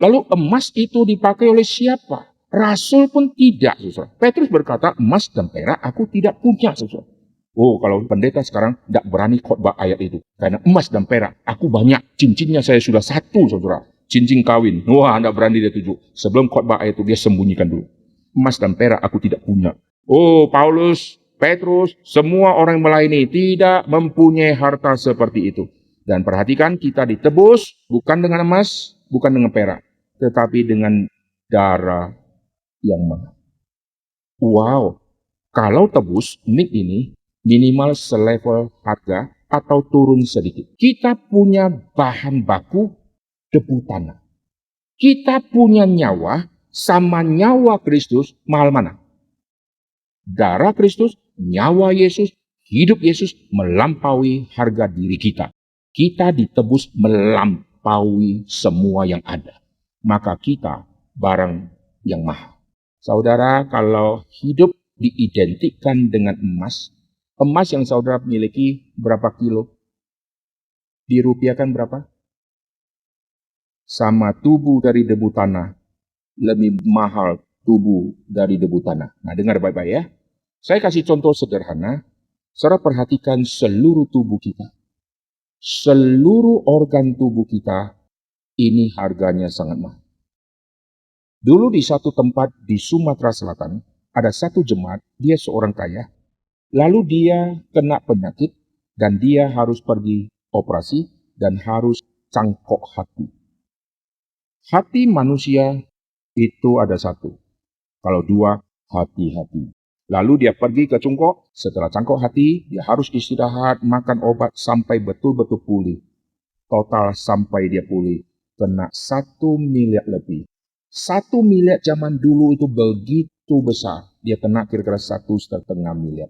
Lalu emas itu dipakai oleh siapa? Rasul pun tidak, saudara. Petrus berkata, emas dan perak aku tidak punya, saudara. Oh, kalau pendeta sekarang tidak berani khotbah ayat itu. Karena emas dan perak, aku banyak. Cincinnya saya sudah satu, saudara. Cincin kawin. Wah, tidak berani dia tunjuk. Sebelum khotbah ayat itu, dia sembunyikan dulu. Emas dan perak aku tidak punya. Oh, Paulus, Petrus, semua orang yang melayani tidak mempunyai harta seperti itu. Dan perhatikan, kita ditebus bukan dengan emas, bukan dengan perak, tetapi dengan darah yang mahal. Wow, kalau tebus mic ini minimal selevel harga atau turun sedikit. Kita punya bahan baku debu tanah. Kita punya nyawa sama nyawa Kristus mahal mana? Darah Kristus, nyawa Yesus, hidup Yesus melampaui harga diri kita. Kita ditebus melampaui semua yang ada. Maka kita barang yang mahal. Saudara, kalau hidup diidentikan dengan emas yang saudara miliki berapa kilo? Dirupiahkan berapa? Sama tubuh dari debu tanah, lebih mahal tubuh dari debu tanah. Nah, dengar baik-baik ya. Saya kasih contoh sederhana. Saudara perhatikan seluruh tubuh kita. Seluruh organ tubuh kita, ini harganya sangat mahal. Dulu di satu tempat di Sumatera Selatan, ada satu jemaat, dia seorang kaya, lalu dia kena penyakit, dan dia harus pergi operasi, dan harus cangkok hati. Hati manusia itu ada satu, kalau dua, hati-hati. Lalu dia pergi ke cungkok, setelah cangkok hati, dia harus istirahat, makan obat, sampai betul-betul pulih. Total sampai dia pulih, kena 1 miliar lebih. 1 miliar zaman dulu itu begitu besar. Dia kena kira-kira 1,5 miliar.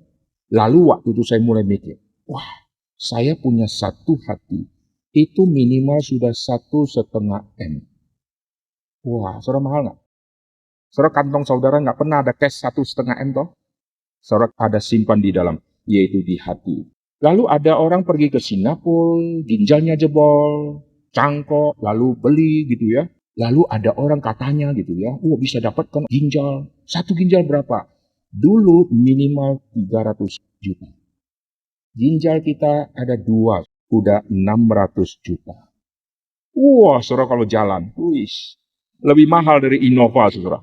Lalu waktu itu saya mulai mikir, wah, saya punya satu hati. Itu minimal sudah 1,5 M. Wah, saudara mahal nggak? Saudara, kantong saudara nggak pernah ada cash 1,5 M toh? Saudara ada simpan di dalam, yaitu di hati. Lalu ada orang pergi ke Singapura, ginjalnya jebol, cangkok, lalu beli gitu ya. Lalu ada orang katanya gitu ya, bisa dapatkan ginjal. Satu ginjal berapa? Dulu minimal 300 juta. Ginjal kita ada 2, udah 600 juta. Saudara kalau jalan, lebih mahal dari Innova, saudara.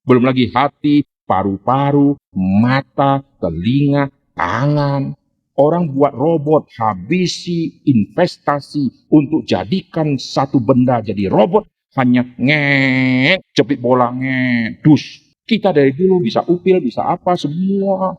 Belum lagi hati, paru-paru, mata, telinga, tangan. Orang buat robot, habisi investasi untuk jadikan satu benda jadi robot, hanya jepit bola, dus. Kita dari dulu bisa upil, bisa apa, semua.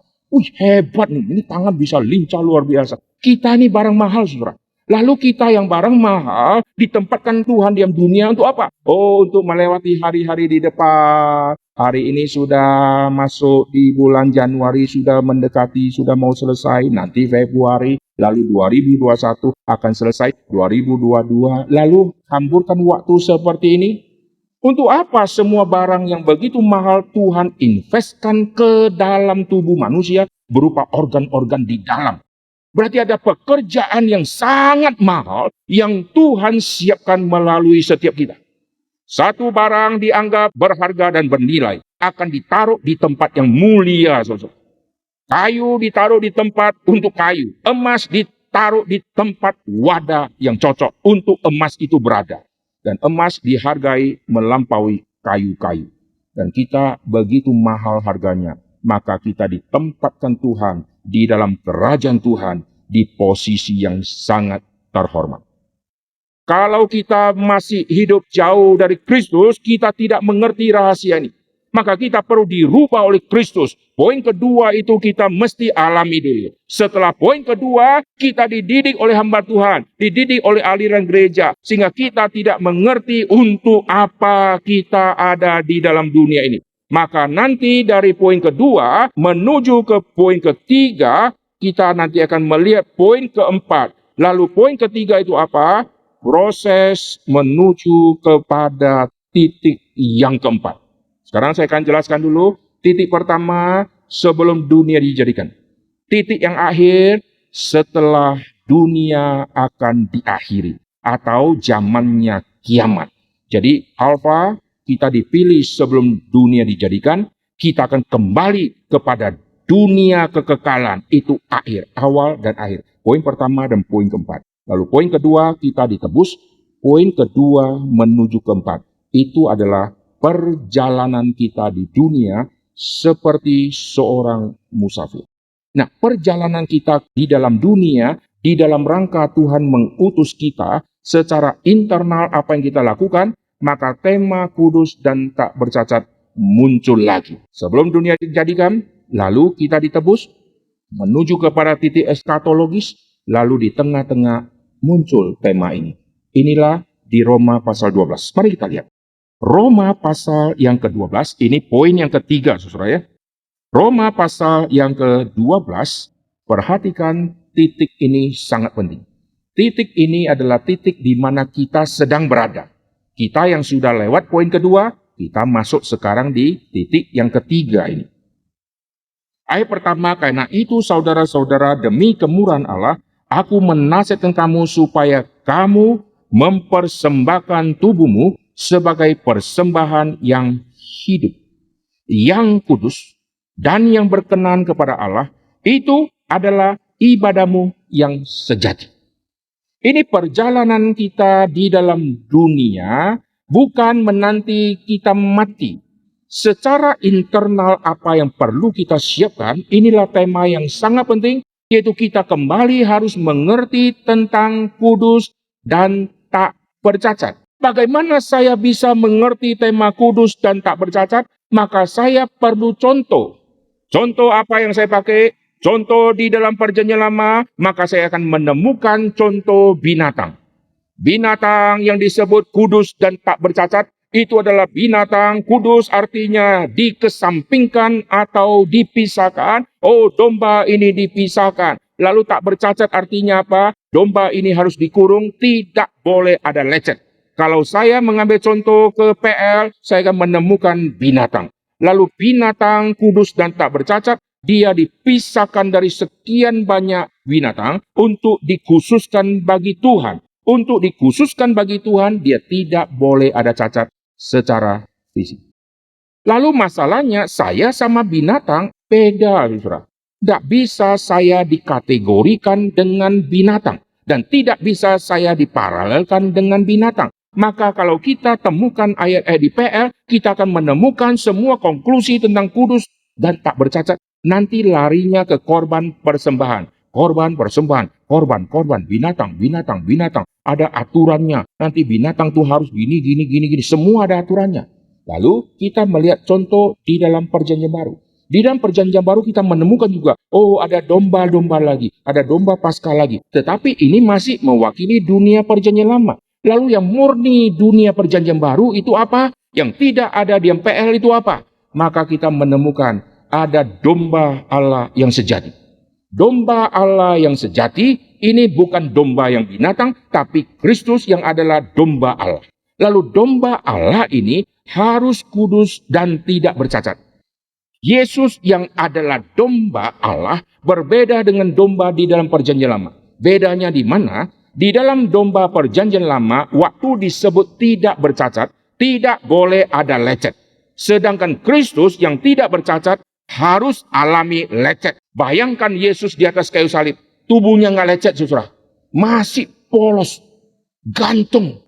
Hebat nih, ini tangan bisa lincah luar biasa. Kita ini barang mahal, saudara. Lalu kita yang barang mahal ditempatkan Tuhan diam dunia untuk apa? Untuk melewati hari-hari di depan. Hari ini sudah masuk di bulan Januari, sudah mendekati, sudah mau selesai. Nanti Februari, lalu 2021 akan selesai, 2022. Lalu hamburkan waktu seperti ini. Untuk apa semua barang yang begitu mahal Tuhan investkan ke dalam tubuh manusia berupa organ-organ di dalam? Berarti ada pekerjaan yang sangat mahal yang Tuhan siapkan melalui setiap kita. Satu barang dianggap berharga dan bernilai akan ditaruh di tempat yang mulia. Kayu ditaruh di tempat untuk kayu. Emas ditaruh di tempat wadah yang cocok untuk emas itu berada. Dan emas dihargai melampaui kayu-kayu. Dan kita begitu mahal harganya. Maka kita ditempatkan Tuhan di dalam kerajaan Tuhan di posisi yang sangat terhormat. Kalau kita masih hidup jauh dari Kristus, kita tidak mengerti rahasia ini. Maka kita perlu dirubah oleh Kristus. Poin kedua itu kita mesti alami dulu. Setelah poin kedua, kita dididik oleh hamba Tuhan, dididik oleh aliran gereja, sehingga kita tidak mengerti untuk apa kita ada di dalam dunia ini. Maka nanti dari poin kedua menuju ke poin ketiga, kita nanti akan melihat poin keempat. Lalu poin ketiga itu apa? Proses menuju kepada titik yang keempat. Sekarang saya akan jelaskan dulu. Titik pertama sebelum dunia dijadikan. Titik yang akhir setelah dunia akan diakhiri. Atau zamannya kiamat. Jadi alfa kita dipilih sebelum dunia dijadikan, kita akan kembali kepada dunia kekekalan. Itu akhir, awal dan akhir. Poin pertama dan poin keempat. Lalu poin kedua, kita ditebus. Poin kedua menuju keempat. Itu adalah perjalanan kita di dunia seperti seorang musafir. Nah, perjalanan kita di dalam dunia, di dalam rangka Tuhan mengutus kita, secara internal apa yang kita lakukan, maka tema kudus dan tak bercacat muncul lagi. Sebelum dunia dijadikan, lalu kita ditebus, menuju kepada titik eskatologis, lalu di tengah-tengah muncul tema ini. Inilah di Roma pasal 12. Mari kita lihat. Roma pasal yang ke-12, ini poin yang ketiga, saudara ya. Roma pasal yang ke-12, perhatikan titik ini sangat penting. Titik ini adalah titik di mana kita sedang berada. Kita yang sudah lewat poin kedua, kita masuk sekarang di titik yang ketiga ini. Ayat pertama, karena itu saudara-saudara demi kemurahan Allah, aku menasihatkan kamu supaya kamu mempersembahkan tubuhmu sebagai persembahan yang hidup, yang kudus, dan yang berkenan kepada Allah. Itu adalah ibadahmu yang sejati. Ini perjalanan kita di dalam dunia bukan menanti kita mati. Secara internal apa yang perlu kita siapkan, inilah tema yang sangat penting, yaitu kita kembali harus mengerti tentang kudus dan tak bercacat. Bagaimana saya bisa mengerti tema kudus dan tak bercacat? Maka saya perlu contoh. Contoh apa yang saya pakai? Contoh di dalam perjanjian lama, maka saya akan menemukan contoh binatang. Binatang yang disebut kudus dan tak bercacat, itu adalah binatang kudus, artinya dikesampingkan atau dipisahkan. Domba ini dipisahkan. Lalu tak bercacat artinya apa? Domba ini harus dikurung, tidak boleh ada lecet. Kalau saya mengambil contoh ke PL, saya akan menemukan binatang. Lalu binatang kudus dan tak bercacat, dia dipisahkan dari sekian banyak binatang untuk dikhususkan bagi Tuhan. Untuk dikhususkan bagi Tuhan, dia tidak boleh ada cacat secara fisik. Lalu masalahnya, saya sama binatang beda, saudara. Tidak bisa saya dikategorikan dengan binatang. Dan tidak bisa saya diparalelkan dengan binatang. Maka kalau kita temukan ayat-ayat di PL, kita akan menemukan semua konklusi tentang kudus dan tak bercacat. Nanti larinya ke korban persembahan. Korban persembahan, korban, binatang. Ada aturannya. Nanti binatang tuh harus gini. Semua ada aturannya. Lalu kita melihat contoh di dalam Perjanjian Baru. Di dalam Perjanjian Baru kita menemukan juga, ada domba-domba lagi, ada domba Paskah lagi. Tetapi ini masih mewakili dunia Perjanjian Lama. Lalu yang murni dunia Perjanjian Baru itu apa? Yang tidak ada di MPL itu apa? Maka kita menemukan ada domba Allah yang sejati. Domba Allah yang sejati ini bukan domba yang binatang, tapi Kristus yang adalah domba Allah. Lalu domba Allah ini harus kudus dan tidak bercacat. Yesus yang adalah domba Allah berbeda dengan domba di dalam Perjanjian Lama. Bedanya di mana? Di dalam domba Perjanjian Lama, waktu disebut tidak bercacat, tidak boleh ada lecet. Sedangkan Kristus yang tidak bercacat harus alami lecet. Bayangkan Yesus di atas kayu salib. Tubuhnya nggak lecet, saudara. Masih polos, gantung.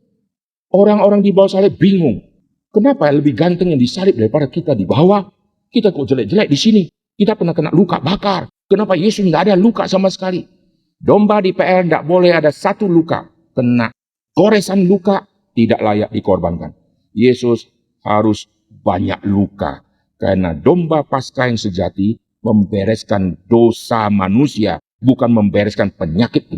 Orang-orang di bawah salib bingung. Kenapa lebih ganteng yang disalib daripada kita di bawah? Kita kok jelek-jelek di sini. Kita pernah kena luka bakar. Kenapa Yesus nggak ada luka sama sekali? Domba di PL tidak boleh ada satu luka. Kena goresan luka, tidak layak dikorbankan. Yesus harus banyak luka. Karena domba Paskah yang sejati membereskan dosa manusia. Bukan membereskan penyakit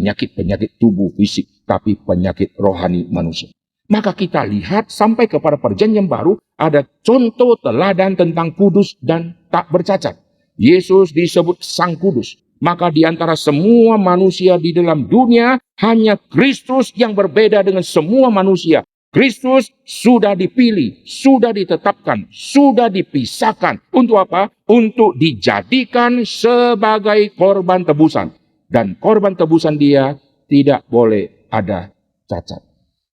tubuh fisik. Tapi penyakit rohani manusia. Maka kita lihat sampai kepada Perjanjian Baru ada contoh teladan tentang kudus dan tak bercacat. Yesus disebut Sang Kudus. Maka di antara semua manusia di dalam dunia, hanya Kristus yang berbeda dengan semua manusia. Kristus sudah dipilih, sudah ditetapkan, sudah dipisahkan. Untuk apa? Untuk dijadikan sebagai korban tebusan. Dan korban tebusan dia tidak boleh ada cacat.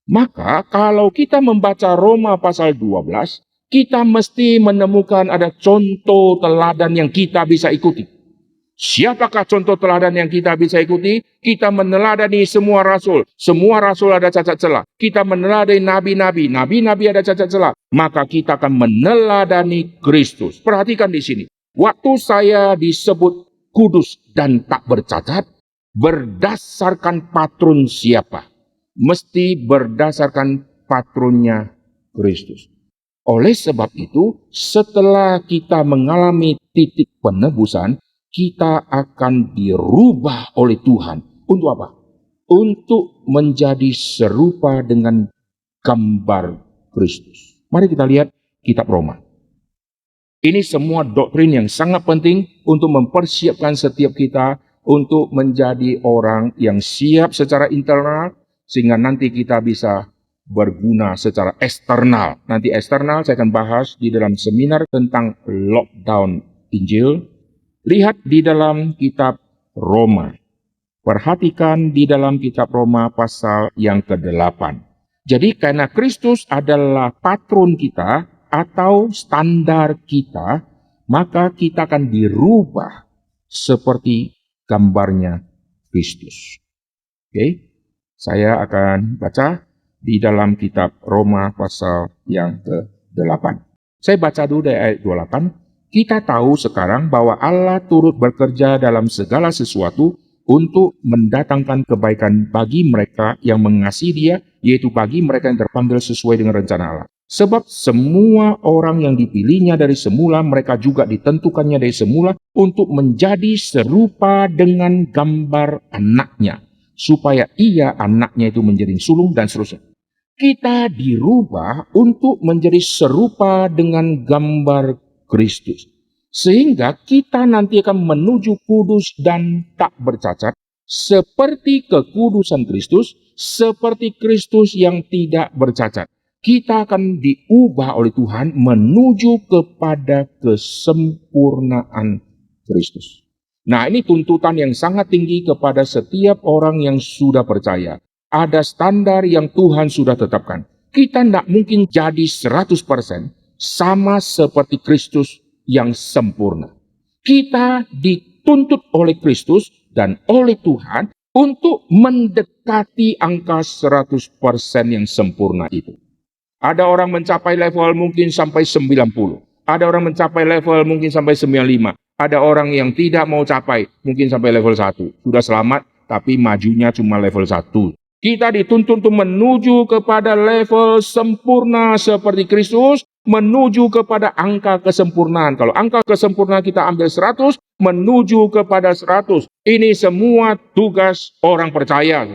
Maka kalau kita membaca Roma pasal 12, kita mesti menemukan ada contoh teladan yang kita bisa ikuti. Siapakah contoh teladan yang kita bisa ikuti? Kita meneladani semua rasul. Semua rasul ada cacat celah. Kita meneladani nabi-nabi. Nabi-nabi ada cacat celah. Maka kita akan meneladani Kristus. Perhatikan di sini. Waktu saya disebut kudus dan tak bercacat, berdasarkan patron siapa? Mesti berdasarkan patronnya Kristus. Oleh sebab itu, setelah kita mengalami titik penebusan, kita akan dirubah oleh Tuhan. Untuk apa? Untuk menjadi serupa dengan gambar Kristus. Mari kita lihat kitab Roma. Ini semua doktrin yang sangat penting untuk mempersiapkan setiap kita untuk menjadi orang yang siap secara internal, sehingga nanti kita bisa berguna secara eksternal. Nanti eksternal saya akan bahas di dalam seminar tentang lockdown Injil. Lihat di dalam kitab Roma. Perhatikan di dalam kitab Roma pasal yang ke-8. Jadi karena Kristus adalah patron kita atau standar kita, maka kita akan dirubah seperti gambarnya Kristus. Oke? Saya akan baca di dalam kitab Roma pasal yang ke-8. Saya baca dulu dari ayat 28. Kita tahu sekarang bahwa Allah turut bekerja dalam segala sesuatu untuk mendatangkan kebaikan bagi mereka yang mengasihi Dia, yaitu bagi mereka yang terpanggil sesuai dengan rencana Allah. Sebab semua orang yang dipilihnya dari semula, mereka juga ditentukannya dari semula untuk menjadi serupa dengan gambar anaknya, supaya ia anaknya itu menjadi sulung dan seterusnya. Kita dirubah untuk menjadi serupa dengan gambar Kristus. Sehingga kita nanti akan menuju kudus dan tak bercacat seperti kekudusan Kristus, seperti Kristus yang tidak bercacat. Kita akan diubah oleh Tuhan menuju kepada kesempurnaan Kristus. Nah, ini tuntutan yang sangat tinggi kepada setiap orang yang sudah percaya. Ada standar yang Tuhan sudah tetapkan. Kita tidak mungkin jadi 100% sama seperti Kristus yang sempurna. Kita dituntut oleh Kristus dan oleh Tuhan untuk mendekati angka 100% yang sempurna itu. Ada orang mencapai level mungkin sampai 90. Ada orang mencapai level mungkin sampai 95. Ada orang yang tidak mau capai mungkin sampai level 1. Sudah selamat tapi majunya cuma level 1. Kita dituntut untuk menuju kepada level sempurna seperti Kristus, menuju kepada angka kesempurnaan. Kalau angka kesempurnaan kita ambil 100, menuju kepada 100. Ini semua tugas orang percaya.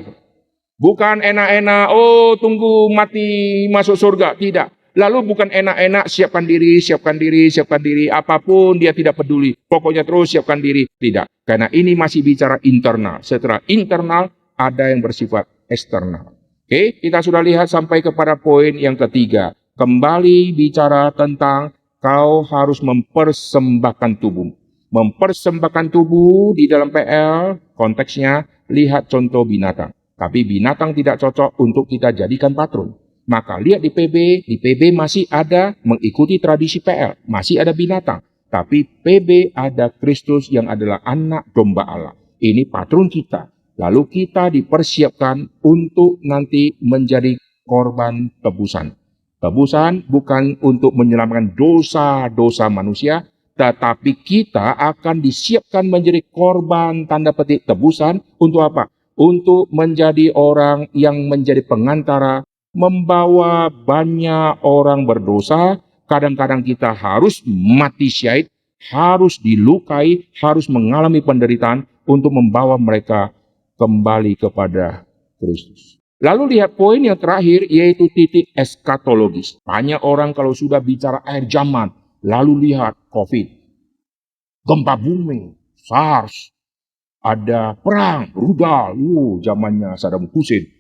Bukan enak-enak, oh tunggu mati masuk surga. Tidak. Lalu bukan enak-enak, siapkan diri, siapkan diri, siapkan diri. Apapun dia tidak peduli. Pokoknya terus siapkan diri. Tidak. Karena ini masih bicara internal. Setelah internal, ada yang bersifat eksternal. Oke, kita sudah lihat sampai kepada poin yang ketiga. Kembali bicara tentang kau harus mempersembahkan tubuh. Mempersembahkan tubuh di dalam PL, konteksnya lihat contoh binatang. Tapi binatang tidak cocok untuk kita jadikan patron. Maka lihat di PB masih ada mengikuti tradisi PL. Masih ada binatang. Tapi PB ada Kristus yang adalah anak domba Allah. Ini patron kita. Lalu kita dipersiapkan untuk nanti menjadi korban tebusan. Tebusan bukan untuk menyelamatkan dosa-dosa manusia, tetapi kita akan disiapkan menjadi korban tanda petik tebusan untuk apa? Untuk menjadi orang yang menjadi pengantara, membawa banyak orang berdosa. Kadang-kadang kita harus mati syahid, harus dilukai, harus mengalami penderitaan untuk membawa mereka kembali kepada Kristus. Lalu lihat poin yang terakhir, yaitu titik eskatologis. Banyak orang kalau sudah bicara akhir zaman, lalu lihat COVID, gempa bumi, SARS, ada perang, rudal, zamannya Saddam Hussein,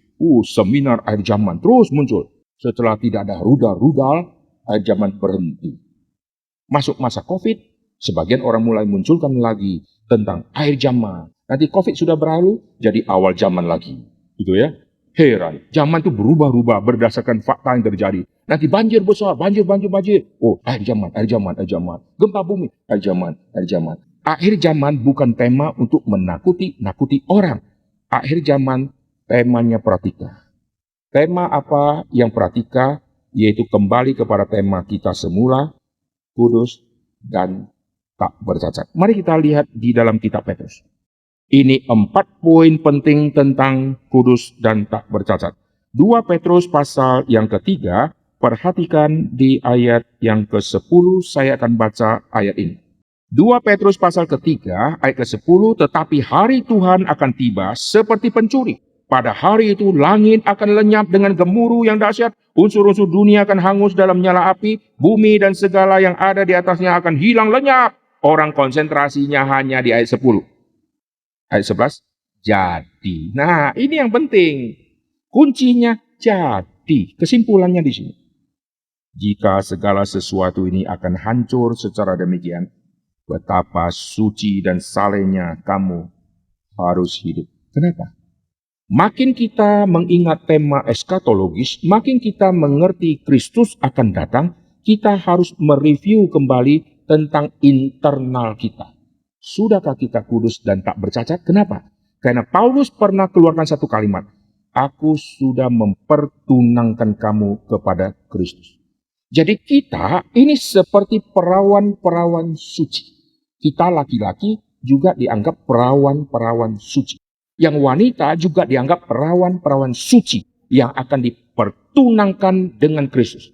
seminar akhir zaman terus muncul. Setelah tidak ada rudal, akhir zaman berhenti. Masuk masa COVID, sebagian orang mulai munculkan lagi tentang akhir zaman. Nanti COVID sudah berlalu, jadi awal zaman lagi. Gitu ya. Heran. Zaman itu berubah-ubah berdasarkan fakta yang terjadi. Nanti banjir besar, banjir. Oh, akhir zaman. Gempa bumi, akhir zaman. Akhir zaman bukan tema untuk nakuti orang. Akhir zaman temanya pratika. Tema apa yang pratika? Yaitu kembali kepada tema kita semula, kudus dan tak bercacat. Mari kita lihat di dalam kitab Petrus. Ini 4 poin penting tentang kudus dan tak bercacat. 2 Petrus pasal yang ketiga, perhatikan di ayat yang ke-10, saya akan baca ayat ini. 2 Petrus pasal ketiga, ayat ke-10, tetapi hari Tuhan akan tiba seperti pencuri. Pada hari itu langit akan lenyap dengan gemuruh yang dahsyat, unsur-unsur dunia akan hangus dalam nyala api, bumi dan segala yang ada di atasnya akan hilang lenyap. Orang konsentrasinya hanya di ayat 10. Ayat 11, jadi. Nah, ini yang penting. Kuncinya jadi. Kesimpulannya di sini. Jika segala sesuatu ini akan hancur secara demikian, betapa suci dan salehnya kamu harus hidup. Kenapa? Makin kita mengingat tema eskatologis, makin kita mengerti Kristus akan datang, kita harus mereview kembali tentang internal kita. Sudahkah kita kudus dan tak bercacat? Kenapa? Karena Paulus pernah keluarkan satu kalimat. Aku sudah mempertunangkan kamu kepada Kristus. Jadi kita ini seperti perawan-perawan suci. Kita laki-laki juga dianggap perawan-perawan suci. Yang wanita juga dianggap perawan-perawan suci yang akan dipertunangkan dengan Kristus.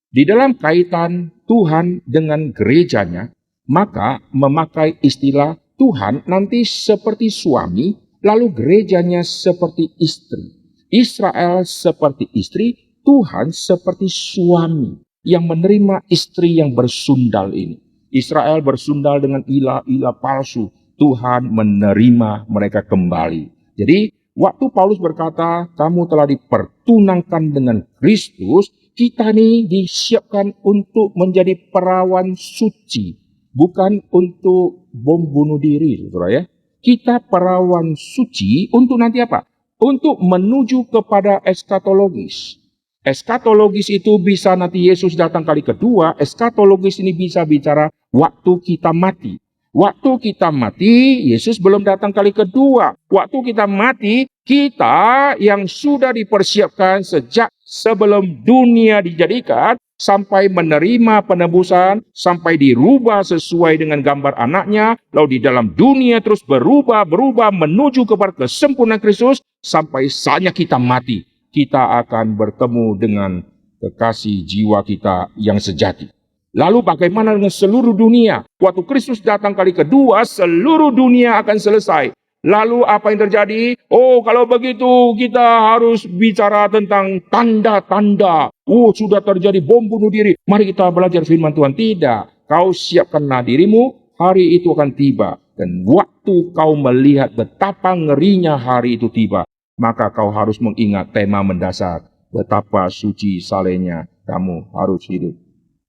Di dalam kaitan Tuhan dengan gerejanya, maka memakai istilah Tuhan nanti seperti suami, lalu gerejanya seperti istri. Israel seperti istri, Tuhan seperti suami yang menerima istri yang bersundal ini. Israel bersundal dengan ilah-ilah palsu. Tuhan menerima mereka kembali. Jadi, waktu Paulus berkata, kamu telah dipertunangkan dengan Kristus, kita nih disiapkan untuk menjadi perawan suci. Bukan untuk bom bunuh diri, saudara ya. Kita perawan suci untuk nanti apa? Untuk menuju kepada eskatologis. Eskatologis itu bisa nanti Yesus datang kali kedua. Eskatologis ini bisa bicara waktu kita mati. Waktu kita mati, Yesus belum datang kali kedua. Waktu kita mati, kita yang sudah dipersiapkan sejak sebelum dunia dijadikan, sampai menerima penebusan, sampai dirubah sesuai dengan gambar anaknya, lalu di dalam dunia terus berubah menuju kepada kesempurnaan Kristus, sampai saatnya kita mati. Kita akan bertemu dengan kekasih jiwa kita yang sejati. Lalu bagaimana dengan seluruh dunia? Waktu Kristus datang kali kedua, seluruh dunia akan selesai. Lalu apa yang terjadi? Oh, kalau begitu kita harus bicara tentang tanda-tanda. Oh, sudah terjadi bom bunuh diri. Mari kita belajar firman Tuhan. Tidak. Kau siapkanlah dirimu, hari itu akan tiba. Dan waktu kau melihat betapa ngerinya hari itu tiba, maka kau harus mengingat tema mendasar. Betapa suci salehnya kamu harus hidup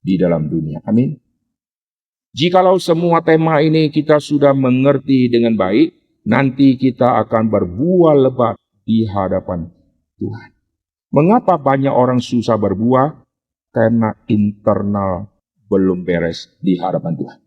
di dalam dunia. Amin. Jikalau semua tema ini kita sudah mengerti dengan baik, nanti kita akan berbuah lebat di hadapan Tuhan. Mengapa banyak orang susah berbuah? Karena internal belum beres di hadapan Tuhan.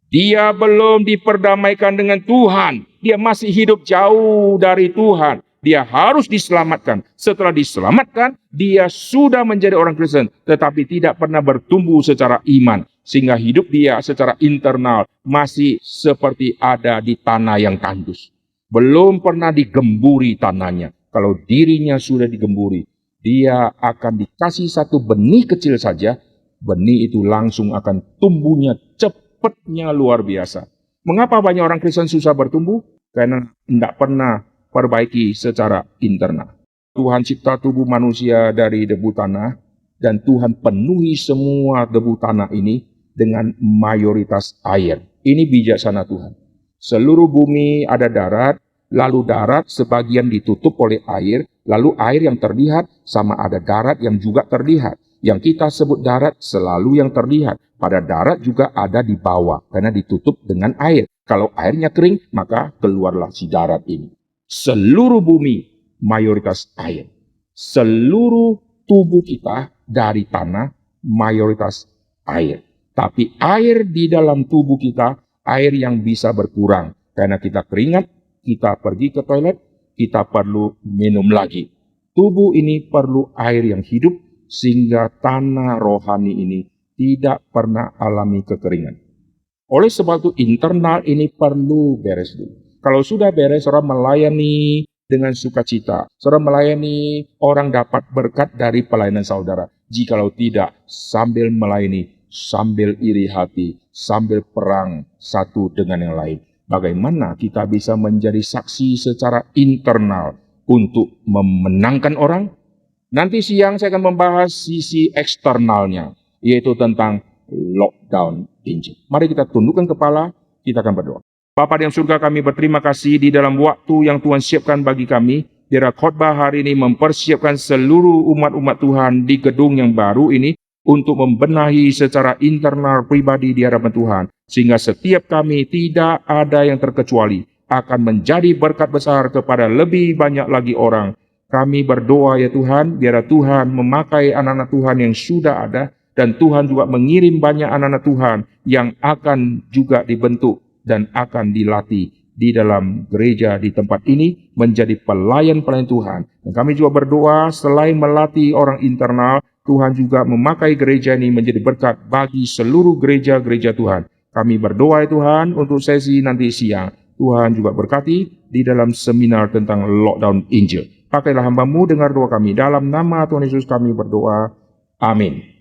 Dia belum diperdamaikan dengan Tuhan. Dia masih hidup jauh dari Tuhan. Dia harus diselamatkan. Setelah diselamatkan, dia sudah menjadi orang Kristen, tetapi tidak pernah bertumbuh secara iman. Sehingga hidup dia secara internal masih seperti ada di tanah yang tandus. Belum pernah digemburi tanahnya. Kalau dirinya sudah digemburi, dia akan dikasih satu benih kecil saja. Benih itu langsung akan tumbuhnya cepatnya luar biasa. Mengapa banyak orang Kristen susah bertumbuh? Karena tidak pernah perbaiki secara internal. Tuhan cipta tubuh manusia dari debu tanah, dan Tuhan penuhi semua debu tanah ini dengan mayoritas air. Ini bijaksana Tuhan. Seluruh bumi ada darat, lalu darat sebagian ditutup oleh air, lalu air yang terlihat sama ada darat yang juga terlihat. Yang kita sebut darat selalu yang terlihat. Pada darat juga ada di bawah, karena ditutup dengan air. Kalau airnya kering, maka keluarlah si darat ini. Seluruh bumi mayoritas air. Seluruh tubuh kita dari tanah mayoritas air. Tapi air di dalam tubuh kita, air yang bisa berkurang. Karena kita keringat, kita pergi ke toilet, kita perlu minum lagi. Tubuh ini perlu air yang hidup, sehingga tanah rohani ini tidak pernah alami kekeringan. Oleh sebab itu internal ini perlu beres dulu. Kalau sudah beres, saudara melayani dengan sukacita. Saudara melayani, orang dapat berkat dari pelayanan saudara. Jikalau tidak, sambil melayani, sambil iri hati, sambil perang satu dengan yang lain. Bagaimana kita bisa menjadi saksi secara internal untuk memenangkan orang? Nanti siang saya akan membahas sisi eksternalnya, yaitu tentang lockdown angel. Mari kita tundukkan kepala, kita akan berdoa. Bapa di surga, kami berterima kasih di dalam waktu yang Tuhan siapkan bagi kami. Biar khotbah hari ini mempersiapkan seluruh umat-umat Tuhan di gedung yang baru ini untuk membenahi secara internal pribadi di hadapan Tuhan. Sehingga setiap kami tidak ada yang terkecuali akan menjadi berkat besar kepada lebih banyak lagi orang. Kami berdoa ya Tuhan, biar Tuhan memakai anak-anak Tuhan yang sudah ada, dan Tuhan juga mengirim banyak anak-anak Tuhan yang akan juga dibentuk dan akan dilatih di dalam gereja di tempat ini menjadi pelayan-pelayan Tuhan. Dan kami juga berdoa selain melatih orang internal, Tuhan juga memakai gereja ini menjadi berkat bagi seluruh gereja-gereja Tuhan. Kami berdoa ya Tuhan untuk sesi nanti siang. Tuhan juga berkati di dalam seminar tentang lockdown angel. Pakailah hamba-Mu dengar doa kami. Dalam nama Tuhan Yesus kami berdoa. Amin.